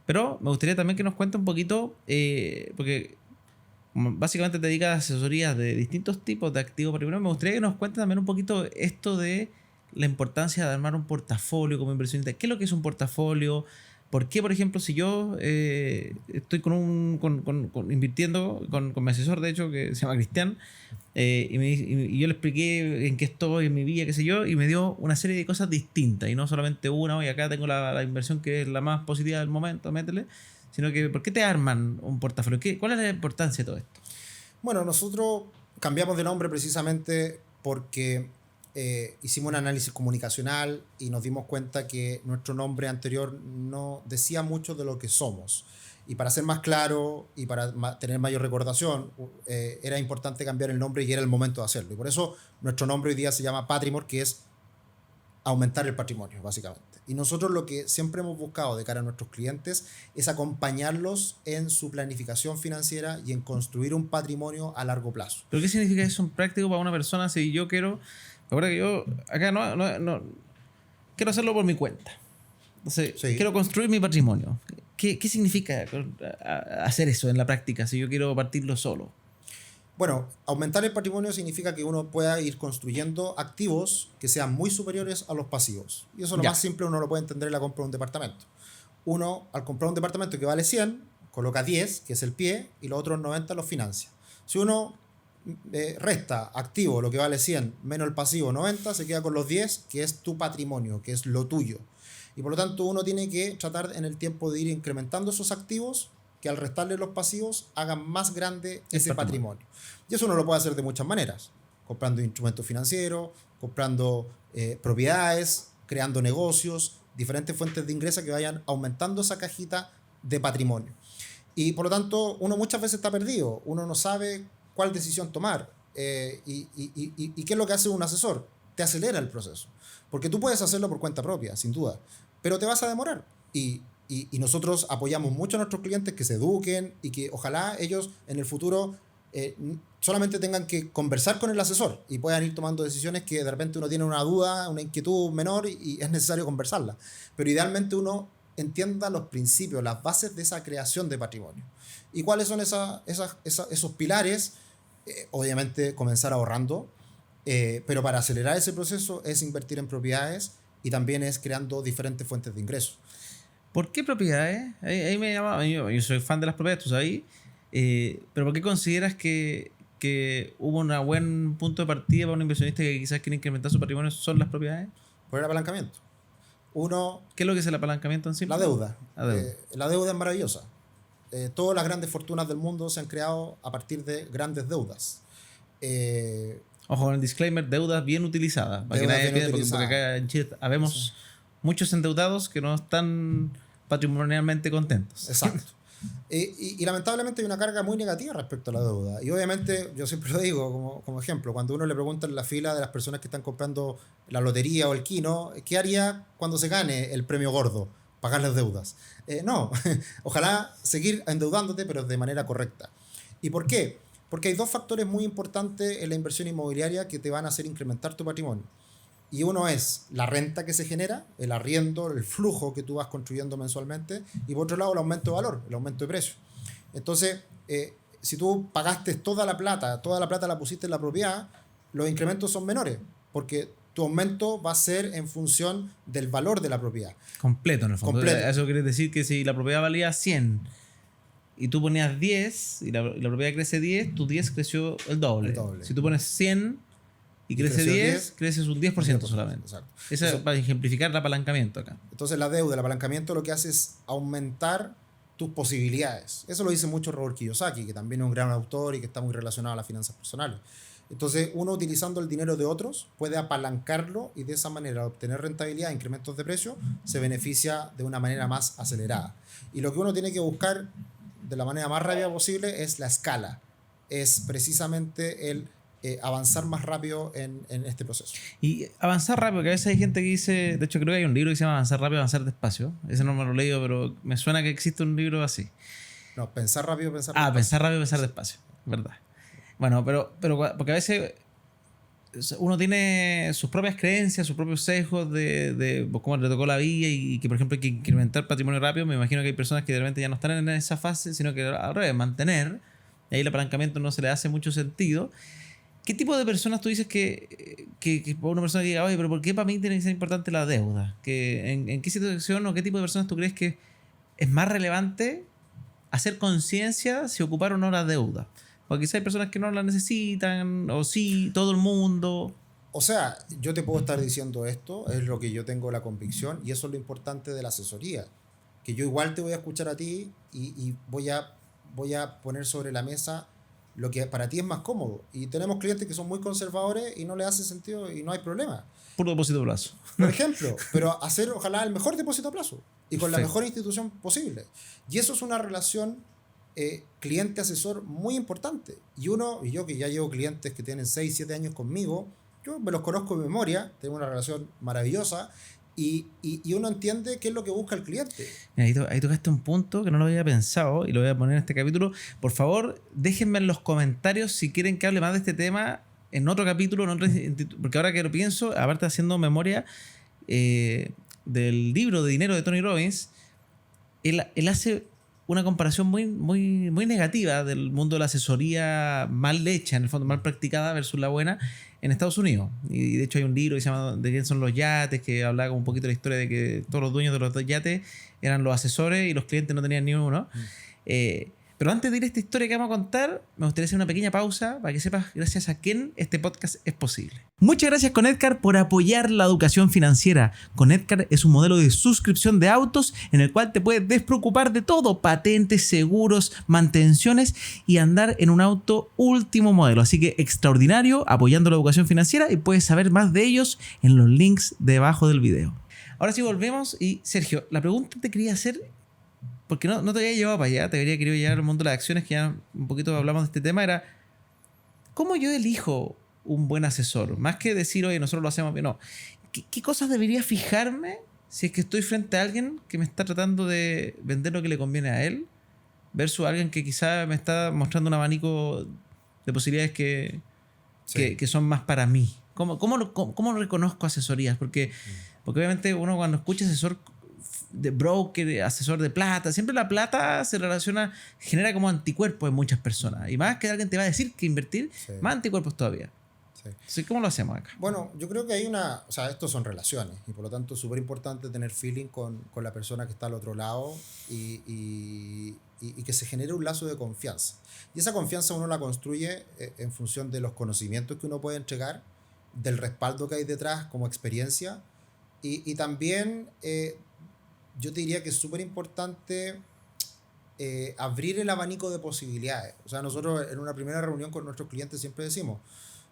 pero me gustaría también que nos cuente un poquito, porque básicamente te dedicas a asesorías de distintos tipos de activos patrimoniales. Me gustaría que nos cuentes también un poquito esto de la importancia de armar un portafolio como inversionista. ¿Qué es lo que es un portafolio? ¿Por qué, por ejemplo, si yo estoy invirtiendo con mi asesor, de hecho, que se llama Cristian, y yo le expliqué en qué estoy, en mi vida, qué sé yo, y me dio una serie de cosas distintas, y no solamente una, y acá tengo la inversión que es la más positiva del momento, métele, sino que ¿por qué te arman un portafolio? ¿Cuál es la importancia de todo esto? Bueno, nosotros cambiamos de nombre precisamente porque hicimos un análisis comunicacional y nos dimos cuenta que nuestro nombre anterior no decía mucho de lo que somos. Y para ser más claro y para tener mayor recordación, era importante cambiar el nombre y era el momento de hacerlo. Y por eso nuestro nombre hoy día se llama Patrimor, que es aumentar el patrimonio, básicamente. Y nosotros lo que siempre hemos buscado de cara a nuestros clientes es acompañarlos en su planificación financiera y en construir un patrimonio a largo plazo. ¿Pero qué significa eso en práctico para una persona si yo quiero... Ahora que yo acá no quiero hacerlo por mi cuenta. Entonces, sí, quiero construir mi patrimonio. ¿Qué significa hacer eso en la práctica si yo quiero partirlo solo? Bueno, aumentar el patrimonio significa que uno pueda ir construyendo activos que sean muy superiores a los pasivos. Y eso lo más simple uno lo puede entender en la compra de un departamento. Uno, al comprar un departamento que vale 100, coloca 10, que es el pie, y los otros 90 los financia. Si uno resta activo lo que vale 100 menos el pasivo 90, se queda con los 10, que es tu patrimonio, que es lo tuyo. Y por lo tanto uno tiene que tratar en el tiempo de ir incrementando esos activos que al restarle los pasivos hagan más grande ese patrimonio. Y eso uno lo puede hacer de muchas maneras, comprando instrumentos financieros, comprando propiedades, creando negocios, diferentes fuentes de ingresos que vayan aumentando esa cajita de patrimonio. Y por lo tanto uno muchas veces está perdido, uno no sabe cuál decisión tomar. ¿Y qué es lo que hace un asesor? Te acelera el proceso. Porque tú puedes hacerlo por cuenta propia, sin duda, pero te vas a demorar. Y nosotros apoyamos mucho a nuestros clientes que se eduquen y que ojalá ellos en el futuro solamente tengan que conversar con el asesor y puedan ir tomando decisiones que de repente uno tiene una duda, una inquietud menor y es necesario conversarla. Pero idealmente uno entienda los principios, las bases de esa creación de patrimonio. ¿Y cuáles son esos pilares? Obviamente comenzar ahorrando, pero para acelerar ese proceso es invertir en propiedades y también es creando diferentes fuentes de ingresos. ¿Por qué propiedades? Ahí me llama, yo soy fan de las propiedades, tú sabes, pero ¿por qué consideras que hubo un buen punto de partida para un inversionista que quizás quiere incrementar su patrimonio son las propiedades? Por el apalancamiento. ¿Qué es lo que es el apalancamiento en sí? La deuda. La deuda es maravillosa. Todas las grandes fortunas del mundo se han creado a partir de grandes deudas. Ojo, con el disclaimer, deudas bien utilizadas. Para que nadie piense, porque acá en Chile habemos muchos endeudados que no están patrimonialmente contentos. Exacto. Y lamentablemente hay una carga muy negativa respecto a la deuda. Y obviamente, yo siempre lo digo como ejemplo, cuando uno le pregunta en la fila de las personas que están comprando la lotería o el quino, ¿qué haría cuando se gane el premio gordo? Pagar las deudas. No, ojalá seguir endeudándote, pero de manera correcta. ¿Y por qué? Porque hay dos factores muy importantes en la inversión inmobiliaria que te van a hacer incrementar tu patrimonio. Y uno es la renta que se genera, el arriendo, el flujo que tú vas construyendo mensualmente, y por otro lado el aumento de valor, el aumento de precio. Entonces, si tú pagaste toda la plata la pusiste en la propiedad, los incrementos son menores, porque tu aumento va a ser en función del valor de la propiedad. Completo, en el fondo. Completo. Eso quiere decir que si la propiedad valía 100 y tú ponías 10 y la propiedad crece 10, tu 10 creció el doble. El doble. Si tú pones 100 y crece creció 10, creces un 10% solamente. Exacto. Eso es para ejemplificar el apalancamiento acá. Entonces la deuda, el apalancamiento lo que hace es aumentar tus posibilidades. Eso lo dice mucho Robert Kiyosaki, que también es un gran autor y que está muy relacionado a las finanzas personales. Entonces uno utilizando el dinero de otros puede apalancarlo y de esa manera obtener rentabilidad, incrementos de precio, se beneficia de una manera más acelerada. Y lo que uno tiene que buscar de la manera más rápida posible es la escala. Es precisamente el avanzar más rápido en este proceso. Y avanzar rápido, que a veces hay gente que dice, de hecho creo que hay un libro que se llama Avanzar rápido, avanzar despacio. Ese no me lo he leído, pero me suena que existe un libro así. No, pensar rápido, pensar despacio. Pensar rápido, pensar despacio, verdad. Bueno, pero porque a veces uno tiene sus propias creencias, sus propios sesgos de cómo le tocó la vida y que, por ejemplo, hay que incrementar patrimonio rápido. Me imagino que hay personas que de repente ya no están en esa fase, sino que al revés, mantener. Y ahí el apalancamiento no se le hace mucho sentido. ¿Qué tipo de personas tú dices que una persona diga, oye, pero ¿por qué para mí tiene que ser importante la deuda? ¿En qué situación o qué tipo de personas tú crees que es más relevante hacer conciencia si ocupar o no la deuda? Porque quizá hay personas que no la necesitan, o sí, todo el mundo. O sea, yo te puedo estar diciendo esto, es lo que yo tengo la convicción, y eso es lo importante de la asesoría. Que yo igual te voy a escuchar a ti y voy a poner sobre la mesa lo que para ti es más cómodo. Y tenemos clientes que son muy conservadores y no les hace sentido y no hay problema. Puro depósito a plazo. Por ejemplo, pero hacer ojalá el mejor depósito a plazo y con la mejor institución posible. Y eso es una relación cliente-asesor muy importante. Y yo que ya llevo clientes que tienen 6, 7 años conmigo, yo me los conozco de memoria, tengo una relación maravillosa y uno entiende qué es lo que busca el cliente. Ahí tocaste un punto que no lo había pensado y lo voy a poner en este capítulo. Por favor, déjenme en los comentarios si quieren que hable más de este tema en otro capítulo, porque ahora que lo pienso, aparte haciendo memoria del libro de Dinero de Tony Robbins, él hace una comparación muy, muy, muy negativa del mundo de la asesoría mal hecha, en el fondo mal practicada versus la buena en Estados Unidos. Y de hecho hay un libro que se llama ¿De quién son los yates?, que hablaba un poquito de la historia de que todos los dueños de los yates eran los asesores y los clientes no tenían ni uno. Pero antes de ir a esta historia que vamos a contar, me gustaría hacer una pequeña pausa para que sepas gracias a quién este podcast es posible. Muchas gracias Conedcar por apoyar la educación financiera. Conedcar es un modelo de suscripción de autos en el cual te puedes despreocupar de todo: patentes, seguros, mantenciones y andar en un auto último modelo. Así que extraordinario, apoyando la educación financiera, y puedes saber más de ellos en los links debajo del video. Ahora sí volvemos y Sergio, la pregunta que te quería hacer, porque no te había llevado para allá, te habría querido llevar al mundo de las acciones, que ya un poquito hablamos de este tema, era ¿cómo yo elijo un buen asesor? Más que decir, oye, nosotros lo hacemos bien, no. ¿Qué cosas debería fijarme si es que estoy frente a alguien que me está tratando de vender lo que le conviene a él versus alguien que quizá me está mostrando un abanico de posibilidades que son más para mí? ¿Cómo lo reconozco asesorías? Porque obviamente uno cuando escucha asesor de broker, asesor de plata, siempre la plata se genera como anticuerpos en muchas personas, y más que alguien te va a decir que invertir, más anticuerpos todavía. Sí. ¿Cómo lo hacemos acá? Bueno, yo creo que hay estos son relaciones y por lo tanto es súper importante tener feeling con la persona que está al otro lado y que se genere un lazo de confianza. Y esa confianza uno la construye en función de los conocimientos que uno puede entregar, del respaldo que hay detrás como experiencia y también yo te diría que es súper importante abrir el abanico de posibilidades. O sea, nosotros en una primera reunión con nuestros clientes siempre decimos,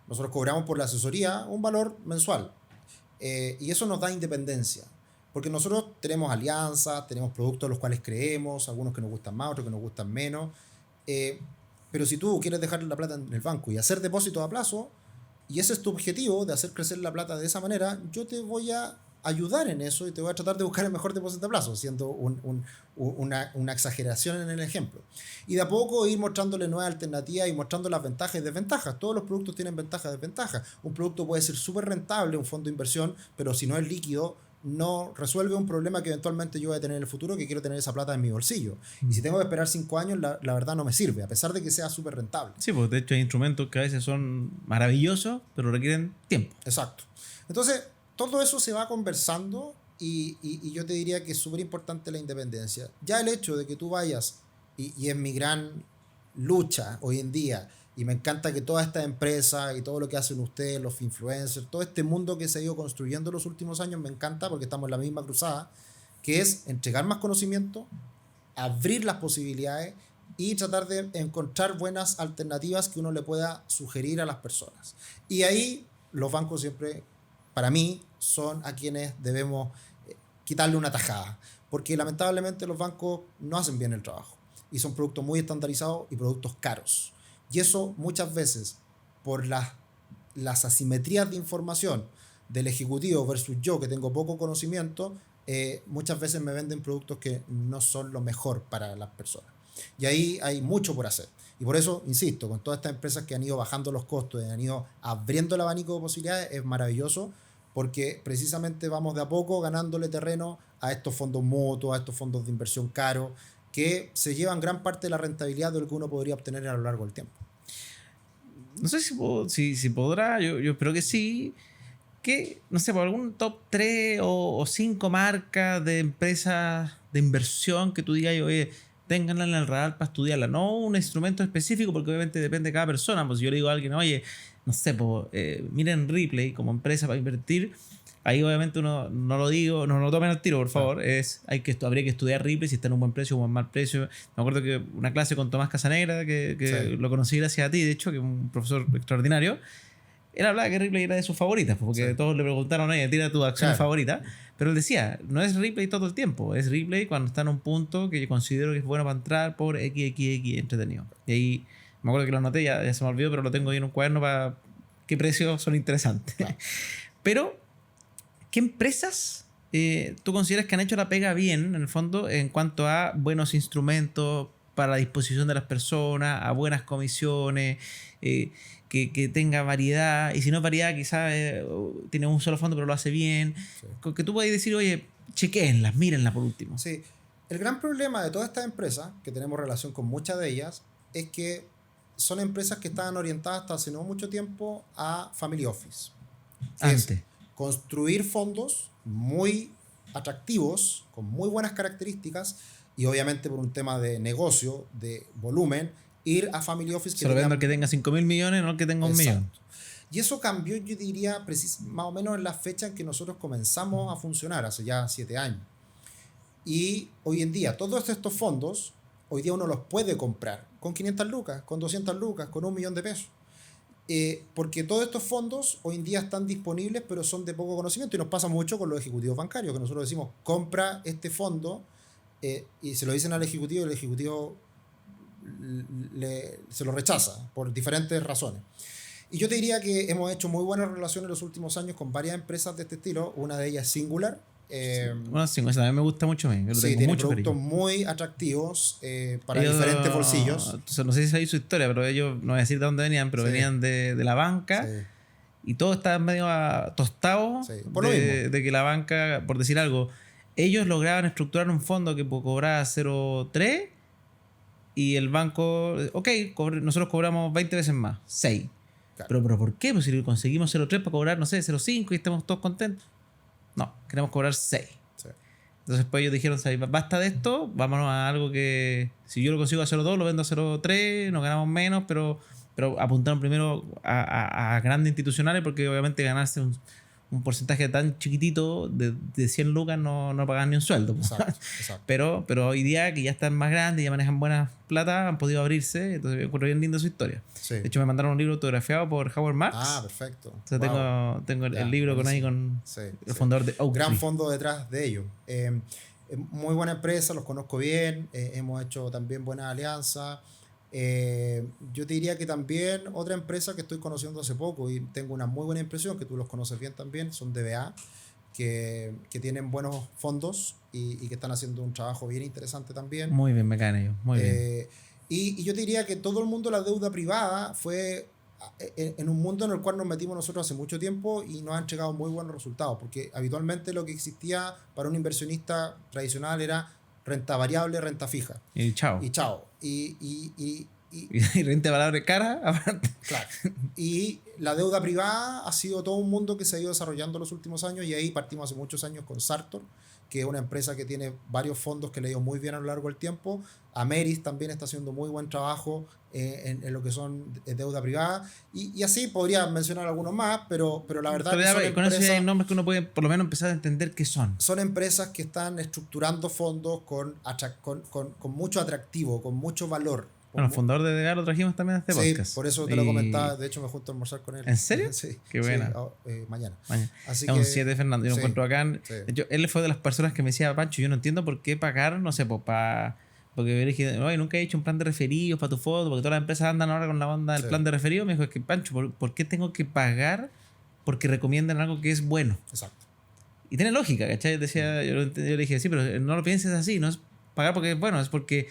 nosotros cobramos por la asesoría un valor mensual y eso nos da independencia, porque nosotros tenemos alianzas, tenemos productos en los cuales creemos, algunos que nos gustan más, otros que nos gustan menos, pero si tú quieres dejar la plata en el banco y hacer depósitos a plazo, y ese es tu objetivo de hacer crecer la plata de esa manera, yo te voy a ayudar en eso y te voy a tratar de buscar el mejor depósito a plazo, siendo una exageración en el ejemplo. Y de a poco ir mostrándole nuevas alternativas y mostrando las ventajas y desventajas. Todos los productos tienen ventajas y desventajas. Un producto puede ser súper rentable, un fondo de inversión, pero si no es líquido, no resuelve un problema que eventualmente yo voy a tener en el futuro, que quiero tener esa plata en mi bolsillo. Y si tengo que esperar 5 años, la verdad no me sirve, a pesar de que sea súper rentable. Sí, pues de hecho hay instrumentos que a veces son maravillosos, pero requieren tiempo. Exacto. Entonces, todo eso se va conversando y yo te diría que es súper importante la independencia. Ya el hecho de que tú vayas, y es mi gran lucha hoy en día, y me encanta que todas estas empresas y todo lo que hacen ustedes, los influencers, todo este mundo que se ha ido construyendo en los últimos años, me encanta porque estamos en la misma cruzada, que es entregar más conocimiento, abrir las posibilidades y tratar de encontrar buenas alternativas que uno le pueda sugerir a las personas. Y ahí los bancos siempre, para mí, son a quienes debemos quitarle una tajada, porque lamentablemente los bancos no hacen bien el trabajo y son productos muy estandarizados y productos caros. Y eso muchas veces, por las asimetrías de información del ejecutivo versus yo, que tengo poco conocimiento, muchas veces me venden productos que no son lo mejor para las personas. Y ahí hay mucho por hacer. Y por eso, insisto, con todas estas empresas que han ido bajando los costos y han ido abriendo el abanico de posibilidades, es maravilloso, porque precisamente vamos de a poco ganándole terreno a estos fondos mutuos, a estos fondos de inversión caros, que se llevan gran parte de la rentabilidad de lo que uno podría obtener a lo largo del tiempo. No sé si podrá, yo espero que sí. Que, no sé, por algún top 3 o 5 marcas de empresas de inversión que tú digas, oye, ténganla en el radar para estudiarla. No un instrumento específico, porque obviamente depende de cada persona. Pues si yo le digo a alguien, oye, no sé, pues, miren Ripley como empresa para invertir. Ahí obviamente uno no lo digo, no lo tomen al tiro, por favor. Habría que estudiar Ripley si está en un buen precio o un mal precio. Me acuerdo que una clase con Tomás Casanegra, que sí, lo conocí gracias a ti, de hecho, que es un profesor extraordinario. Él hablaba que Ripley era de sus favoritas, porque sí, todos le preguntaron, oye, tira tu acción favorita. Pero él decía, no es Ripley todo el tiempo, es Ripley cuando está en un punto que yo considero que es bueno para entrar por XXX entretenido. Y ahí me acuerdo que lo anoté, ya se me olvidó, pero lo tengo ahí en un cuaderno para qué precios son interesantes. Claro. Pero, ¿qué empresas tú consideras que han hecho la pega bien, en el fondo, en cuanto a buenos instrumentos para la disposición de las personas, a buenas comisiones, que tenga variedad, y si no es variedad, quizás tiene un solo fondo pero lo hace bien, sí, que tú puedas decir, oye, chequéenlas, mírenlas por último? Sí, el gran problema de todas estas empresas, que tenemos relación con muchas de ellas, es que son empresas que estaban orientadas hasta hace no mucho tiempo a Family Office. Antes. Construir fondos muy atractivos, con muy buenas características, y obviamente por un tema de negocio, de volumen, ir a Family Office. Solo vendo el que tenga 5.000 millones, no el que tenga 1 millón. Y eso cambió, yo diría, más o menos en la fecha en que nosotros comenzamos a funcionar, hace ya 7 años. Y hoy en día, todos estos fondos, hoy día uno los puede comprar con 500 lucas, con 200 lucas, con 1 millón de pesos. Porque todos estos fondos hoy en día están disponibles, pero son de poco conocimiento. Y nos pasa mucho con los ejecutivos bancarios, que nosotros decimos, compra este fondo, y se lo dicen al ejecutivo, y el ejecutivo se lo rechaza por diferentes razones. Y yo te diría que hemos hecho muy buenas relaciones en los últimos años con varias empresas de este estilo. Una de ellas es Singular. Bueno, Singular también me gusta mucho. Sí, tiene productos muy atractivos para diferentes bolsillos. Entonces, no sé si sabéis su historia, pero ellos, no voy a decir de dónde venían, pero venían de la banca. Sí. Y todo estaba medio tostado, sí, de que la banca, por decir algo, ellos lograban estructurar un fondo que cobraba 0,3 y el banco, ok, nosotros cobramos 20 veces más, 6. Claro. Pero ¿por qué? Pues si conseguimos 0,3 para cobrar, no sé, 0,5 y estamos todos contentos. No, queremos cobrar 6. Sí. Entonces pues ellos dijeron, basta de esto, vámonos a algo que si yo lo consigo a 0,2, lo vendo a 0,3, nos ganamos menos, pero apuntaron primero a grandes institucionales, porque obviamente ganarse un porcentaje tan chiquitito de 100 lucas no pagan ni un sueldo. Exacto. Pero hoy día que ya están más grandes, ya manejan buenas plata, han podido abrirse. Entonces me encuentro bien linda su historia. Sí. De hecho me mandaron un libro autografiado por Howard Marks. Ah, perfecto. Entonces tengo el libro con ahí con el fundador de Oaktree. Gran fondo detrás de ellos. Muy buena empresa, los conozco bien. Hemos hecho también buenas alianzas. Yo te diría que también otra empresa que estoy conociendo hace poco y tengo una muy buena impresión, que tú los conoces bien también, son DBA, que tienen buenos fondos y que están haciendo un trabajo bien interesante también. Muy bien, me caen ellos, muy bien. Y yo te diría que todo el mundo, la deuda privada fue en un mundo en el cual nos metimos nosotros hace mucho tiempo y nos ha entregado muy buenos resultados, porque habitualmente lo que existía para un inversionista tradicional era renta variable, renta fija. Y chao. Y chao. Y renta variable cara, aparte. Claro. Y la deuda privada ha sido todo un mundo que se ha ido desarrollando en los últimos años, y ahí partimos hace muchos años con Sartor, que es una empresa que tiene varios fondos que le ha ido muy bien a lo largo del tiempo. Ameris también está haciendo muy buen trabajo en lo que son deuda privada, y así podría mencionar algunos más, pero la verdad Pero es que ya, son con eso ya hay empresas, nombres que uno puede por lo menos empezar a entender qué son. son empresas que están estructurando fondos con mucho atractivo, con mucho valor. Bueno, el fundador de Degar lo trajimos también a este Sí, podcast. por eso te lo comentaba. De hecho, me junto a almorzar con él. ¿En serio? Sí. Qué buena. Sí, mañana. Así es un 7, Fernando. Yo lo sí, encuentro bacán. sí. De hecho, él fue de las personas que me decía, Pancho, yo no entiendo por qué pagar, no sé, pues para... Porque yo le dije, oye, nunca he hecho un plan de referidos para tu foto, porque todas las empresas andan ahora con la onda del Sí. plan de referidos. Me dijo, es que, Pancho, ¿por qué tengo que pagar porque recomiendan algo que es bueno? Exacto. Y tiene lógica, ¿cachai? Yo le dije, sí, pero no lo pienses así, no es pagar porque es bueno, es porque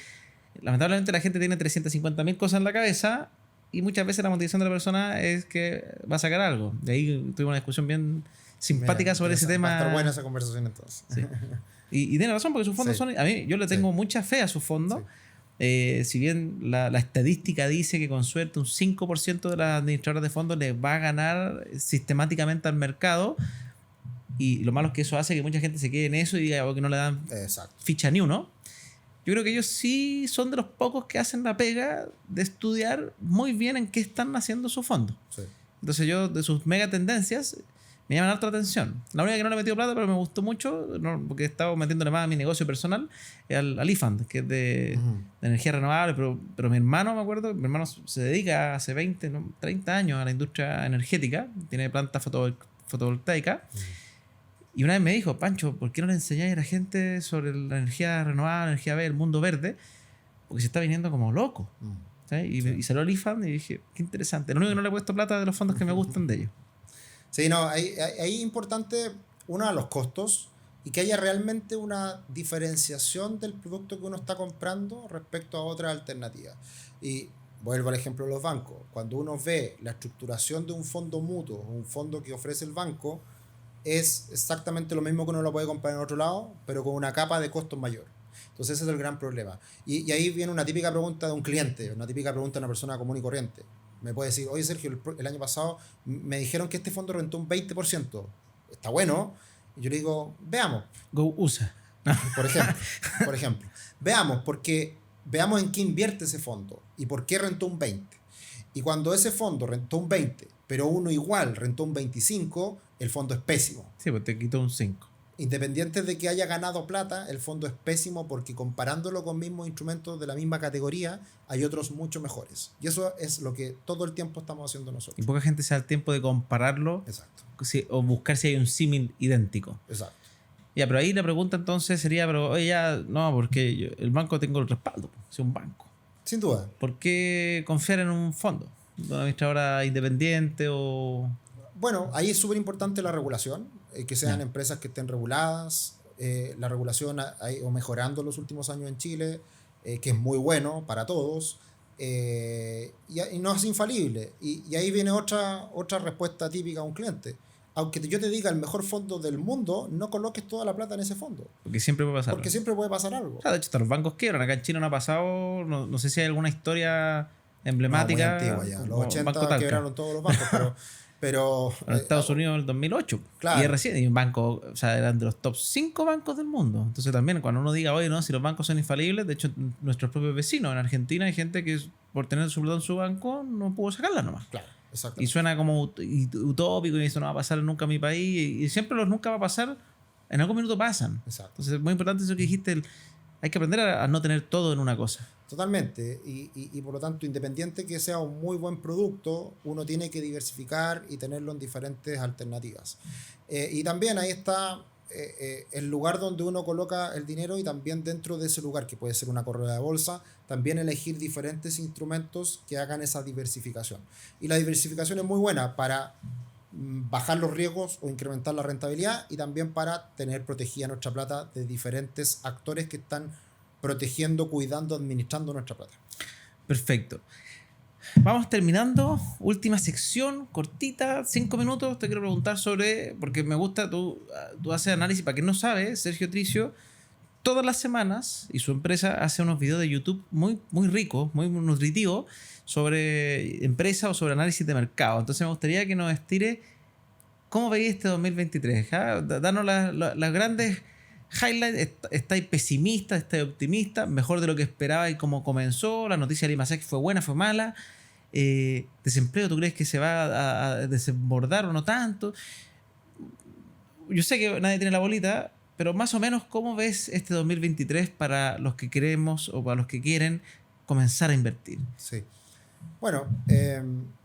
lamentablemente la gente tiene 350.000 cosas en la cabeza y muchas veces la motivación de la persona es que va a sacar algo. De ahí tuvimos una discusión bien simpática sobre ese tema. Va a estar buena esa conversación entonces. Sí. Y tiene razón, porque sus fondos Sí. son... A mí, yo le tengo Sí. mucha fe a sus fondos. Si bien la estadística dice que con suerte un 5% de las administradoras de fondos les va a ganar sistemáticamente al mercado, y lo malo es que eso hace que mucha gente se quede en eso y diga que no le dan Exacto. ficha ni uno. Yo creo que ellos sí son de los pocos que hacen la pega de estudiar muy bien en qué están haciendo su fondo. Sí. Entonces yo, de sus mega tendencias, me llaman harta atención. La única que no le he metido plata, pero me gustó mucho, porque estaba metiéndole más a mi negocio personal, es al iFund, que es de energía renovable, pero mi hermano, me acuerdo, mi hermano se dedica hace 20, 30 años a la industria energética, tiene planta fotovoltaica. Y una vez me dijo, Pancho, ¿por qué no le enseñáis a la gente sobre la energía renovable, la energía verde, el mundo verde? Porque se está viniendo como loco. ¿Sí? Y salió el iFund y dije, qué interesante. Lo único que no le he puesto plata de los fondos que me gustan de ellos. Sí, no, ahí es importante, uno, los costos, y que haya realmente una diferenciación del producto que uno está comprando respecto a otras alternativas. Y vuelvo al ejemplo de los bancos. Cuando uno ve la estructuración de un fondo mutuo, un fondo que ofrece el banco, es exactamente lo mismo que uno lo puede comprar en otro lado, pero con una capa de costos mayor. Entonces ese es el gran problema. Y ahí viene una típica pregunta de un cliente, una típica pregunta de una persona común y corriente. Me puede decir, oye Sergio, el año pasado me dijeron que este fondo rentó un 20%. Está bueno. Y yo le digo, veamos. Go USA. Por ejemplo. Veamos en qué invierte ese fondo y por qué rentó un 20%. Y cuando ese fondo rentó un 20%, pero uno igual rentó un 25%, el fondo es pésimo. Sí, pues te quitó un 5%. Independiente de que haya ganado plata, el fondo es pésimo porque comparándolo con mismos instrumentos de la misma categoría, hay otros mucho mejores. Y eso es lo que todo el tiempo estamos haciendo nosotros. Y poca gente se da el tiempo de compararlo. Exacto. O buscar si hay un símil idéntico. Exacto. Ya, pero ahí la pregunta entonces sería, pero oye, ya, no, porque el banco tengo el respaldo, es un banco. Sin duda. ¿Por qué confiar en un fondo? ¿Una administradora independiente o...? Bueno, ahí es súper importante la regulación, que sean Ya. empresas que estén reguladas. La regulación ha ido mejorando en los últimos años en Chile, que es muy bueno para todos, y no es infalible. Y ahí viene otra respuesta típica a un cliente. Aunque yo te diga el mejor fondo del mundo, no coloques toda la plata en ese fondo. Porque siempre puede pasar. Porque siempre puede pasar algo. O sea, de hecho, hasta los bancos quiebran. Acá en Chile no ha pasado, no sé si hay alguna historia emblemática. No, muy antigua ya. Los como 80 Banco Talca. quebraron todos los bancos, pero En Estados Unidos en el 2008. Claro. Y es recién. Y un banco, o sea, eran de los top 5 bancos del mundo. Entonces también cuando uno diga, oye, no, si los bancos son infalibles, de hecho, nuestros propios vecinos en Argentina hay gente que por tener su plata en su banco no pudo sacarla nomás. Claro, exacto. Y suena como utópico y eso no va a pasar nunca en mi país. Y siempre los nunca va a pasar, en algún minuto pasan. Exacto. Entonces es muy importante eso que dijiste, hay que aprender a no tener todo en una cosa. Totalmente. Y por lo tanto, independiente que sea un muy buen producto, uno tiene que diversificar y tenerlo en diferentes alternativas. Y también ahí está el lugar donde uno coloca el dinero, y también dentro de ese lugar, que puede ser una correa de bolsa, también elegir diferentes instrumentos que hagan esa diversificación. Y la diversificación es muy buena para bajar los riesgos o incrementar la rentabilidad, y también para tener protegida nuestra plata de diferentes actores que están protegiendo, cuidando, administrando nuestra plata. Perfecto. Vamos terminando. Última sección, cortita, 5 minutos. Te quiero preguntar sobre, porque me gusta, tú haces análisis. Para quien no sabe, Sergio Tricio, todas las semanas, y su empresa hace unos videos de YouTube muy, muy ricos, muy nutritivos, sobre empresa o sobre análisis de mercado. Entonces me gustaría que nos estire cómo veis este 2023. ¿Ah? Danos las grandes highlights. ¿Estáis pesimistas? ¿Estáis optimistas? ¿Mejor de lo que esperaba y cómo comenzó? ¿La noticia de Limasek fue buena, fue mala? ¿Desempleo tú crees que se va a desbordar o no tanto? Yo sé que nadie tiene la bolita, pero más o menos, ¿cómo ves este 2023 para los que queremos o para los que quieren comenzar a invertir? Sí. Bueno,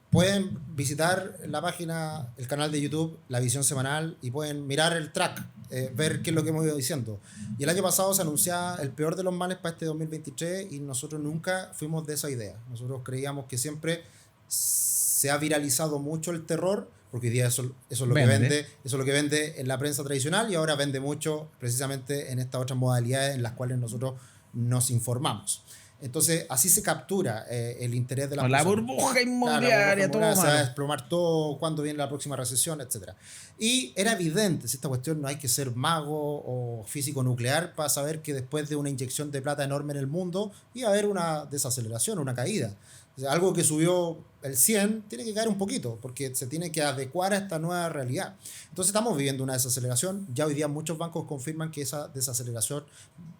pueden visitar la página, el canal de YouTube, La Visión Semanal, y pueden mirar el track, ver qué es lo que hemos ido diciendo. Y el año pasado se anunciaba el peor de los males para este 2023 y nosotros nunca fuimos de esa idea. Nosotros creíamos que siempre se ha viralizado mucho el terror, porque hoy día eso es lo que vende, eso es lo que vende en la prensa tradicional y ahora vende mucho precisamente en estas otras modalidades en las cuales nosotros nos informamos. Entonces, así se captura el interés de la persona. La burbuja inmobiliaria, todo se va a desplomar todo, cuándo viene la próxima recesión, etc. Y era evidente, si esta cuestión no hay que ser mago o físico nuclear para saber que después de una inyección de plata enorme en el mundo iba a haber una desaceleración, una caída. O sea, algo que subió el 100 tiene que caer un poquito porque se tiene que adecuar a esta nueva realidad. Entonces estamos viviendo una desaceleración. Ya hoy día muchos bancos confirman que esa desaceleración,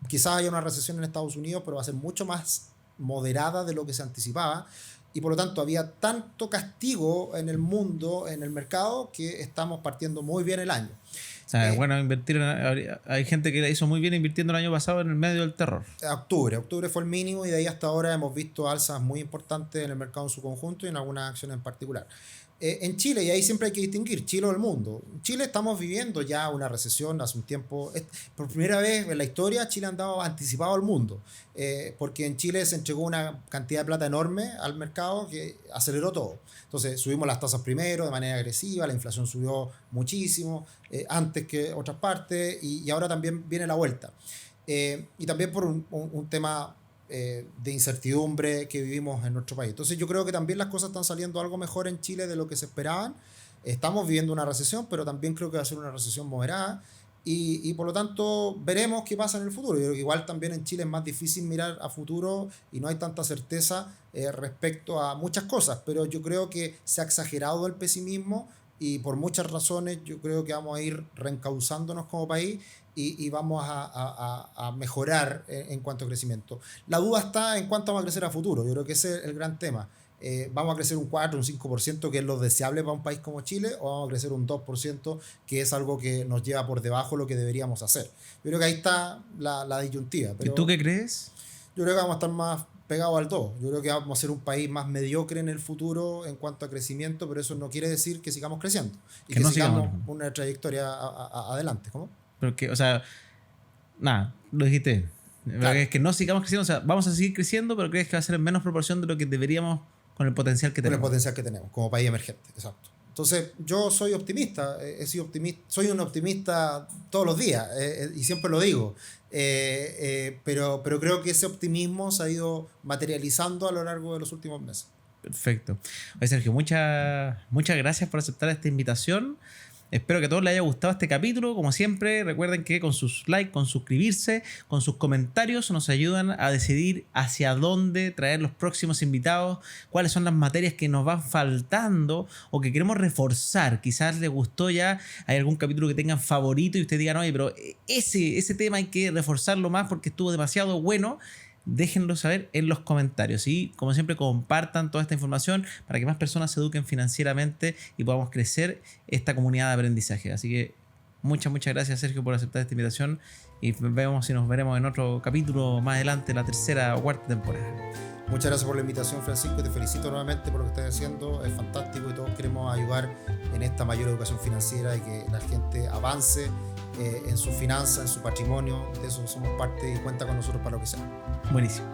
quizás haya una recesión en Estados Unidos, pero va a ser mucho más moderada de lo que se anticipaba. Y por lo tanto había tanto castigo en el mundo, en el mercado, que estamos partiendo muy bien el año. O sea, bueno, invertir. Hay gente que la hizo muy bien invirtiendo el año pasado en el medio del terror. Octubre fue el mínimo y de ahí hasta ahora hemos visto alzas muy importantes en el mercado en su conjunto y en algunas acciones en particular. En Chile, y ahí siempre hay que distinguir Chile o el mundo. En Chile estamos viviendo ya una recesión hace un tiempo. Por primera vez en la historia Chile andaba anticipado al mundo, porque en Chile se entregó una cantidad de plata enorme al mercado que aceleró todo. Entonces subimos las tasas primero de manera agresiva, la inflación subió muchísimo, antes que otras partes, y ahora también viene la vuelta. Y también por un tema de incertidumbre que vivimos en nuestro país. Entonces yo creo que también las cosas están saliendo algo mejor en Chile de lo que se esperaban. Estamos viviendo una recesión, pero también creo que va a ser una recesión moderada y por lo tanto veremos qué pasa en el futuro. Yo creo que igual también en Chile es más difícil mirar a futuro y no hay tanta certeza respecto a muchas cosas, pero yo creo que se ha exagerado el pesimismo y por muchas razones yo creo que vamos a ir reencauzándonos como país y vamos a mejorar en cuanto a crecimiento. La duda está en cuánto vamos a crecer a futuro. Yo creo que ese es el gran tema. ¿Vamos a crecer un 4, un 5%, que es lo deseable para un país como Chile, o vamos a crecer un 2%, que es algo que nos lleva por debajo de lo que deberíamos hacer? Yo creo que ahí está la disyuntiva. Pero ¿y tú qué crees? Yo creo que vamos a estar más pegados al 2. Yo creo que vamos a ser un país más mediocre en el futuro en cuanto a crecimiento, pero eso no quiere decir que sigamos creciendo y que no sigamos una trayectoria adelante. ¿Cómo? Porque, o sea, nada, lo dijiste. Claro. Es que no sigamos creciendo, o sea, vamos a seguir creciendo, pero crees que va a ser en menos proporción de lo que deberíamos con el potencial que tenemos. Con el potencial que tenemos como país emergente, exacto. Entonces, yo soy optimista, soy un optimista todos los días y siempre lo digo, pero creo que ese optimismo se ha ido materializando a lo largo de los últimos meses. Perfecto. Oye, Sergio, muchas gracias por aceptar esta invitación. Espero que a todos les haya gustado este capítulo. Como siempre, recuerden que con sus likes, con suscribirse, con sus comentarios nos ayudan a decidir hacia dónde traer los próximos invitados, cuáles son las materias que nos van faltando o que queremos reforzar. Quizás les gustó ya, hay algún capítulo que tengan favorito y ustedes digan, oye, pero ese tema hay que reforzarlo más porque estuvo demasiado bueno. Déjenlo saber en los comentarios y como siempre compartan toda esta información para que más personas se eduquen financieramente y podamos crecer esta comunidad de aprendizaje. Así que muchas gracias, Sergio, por aceptar esta invitación y nos veremos en otro capítulo más adelante, la tercera o cuarta temporada. Muchas gracias por la invitación, Francisco, te felicito nuevamente por lo que estás haciendo, es fantástico y todos queremos ayudar en esta mayor educación financiera y que la gente avance en su finanza, en su patrimonio. De eso somos parte y cuenta con nosotros para lo que sea. Buenísimo.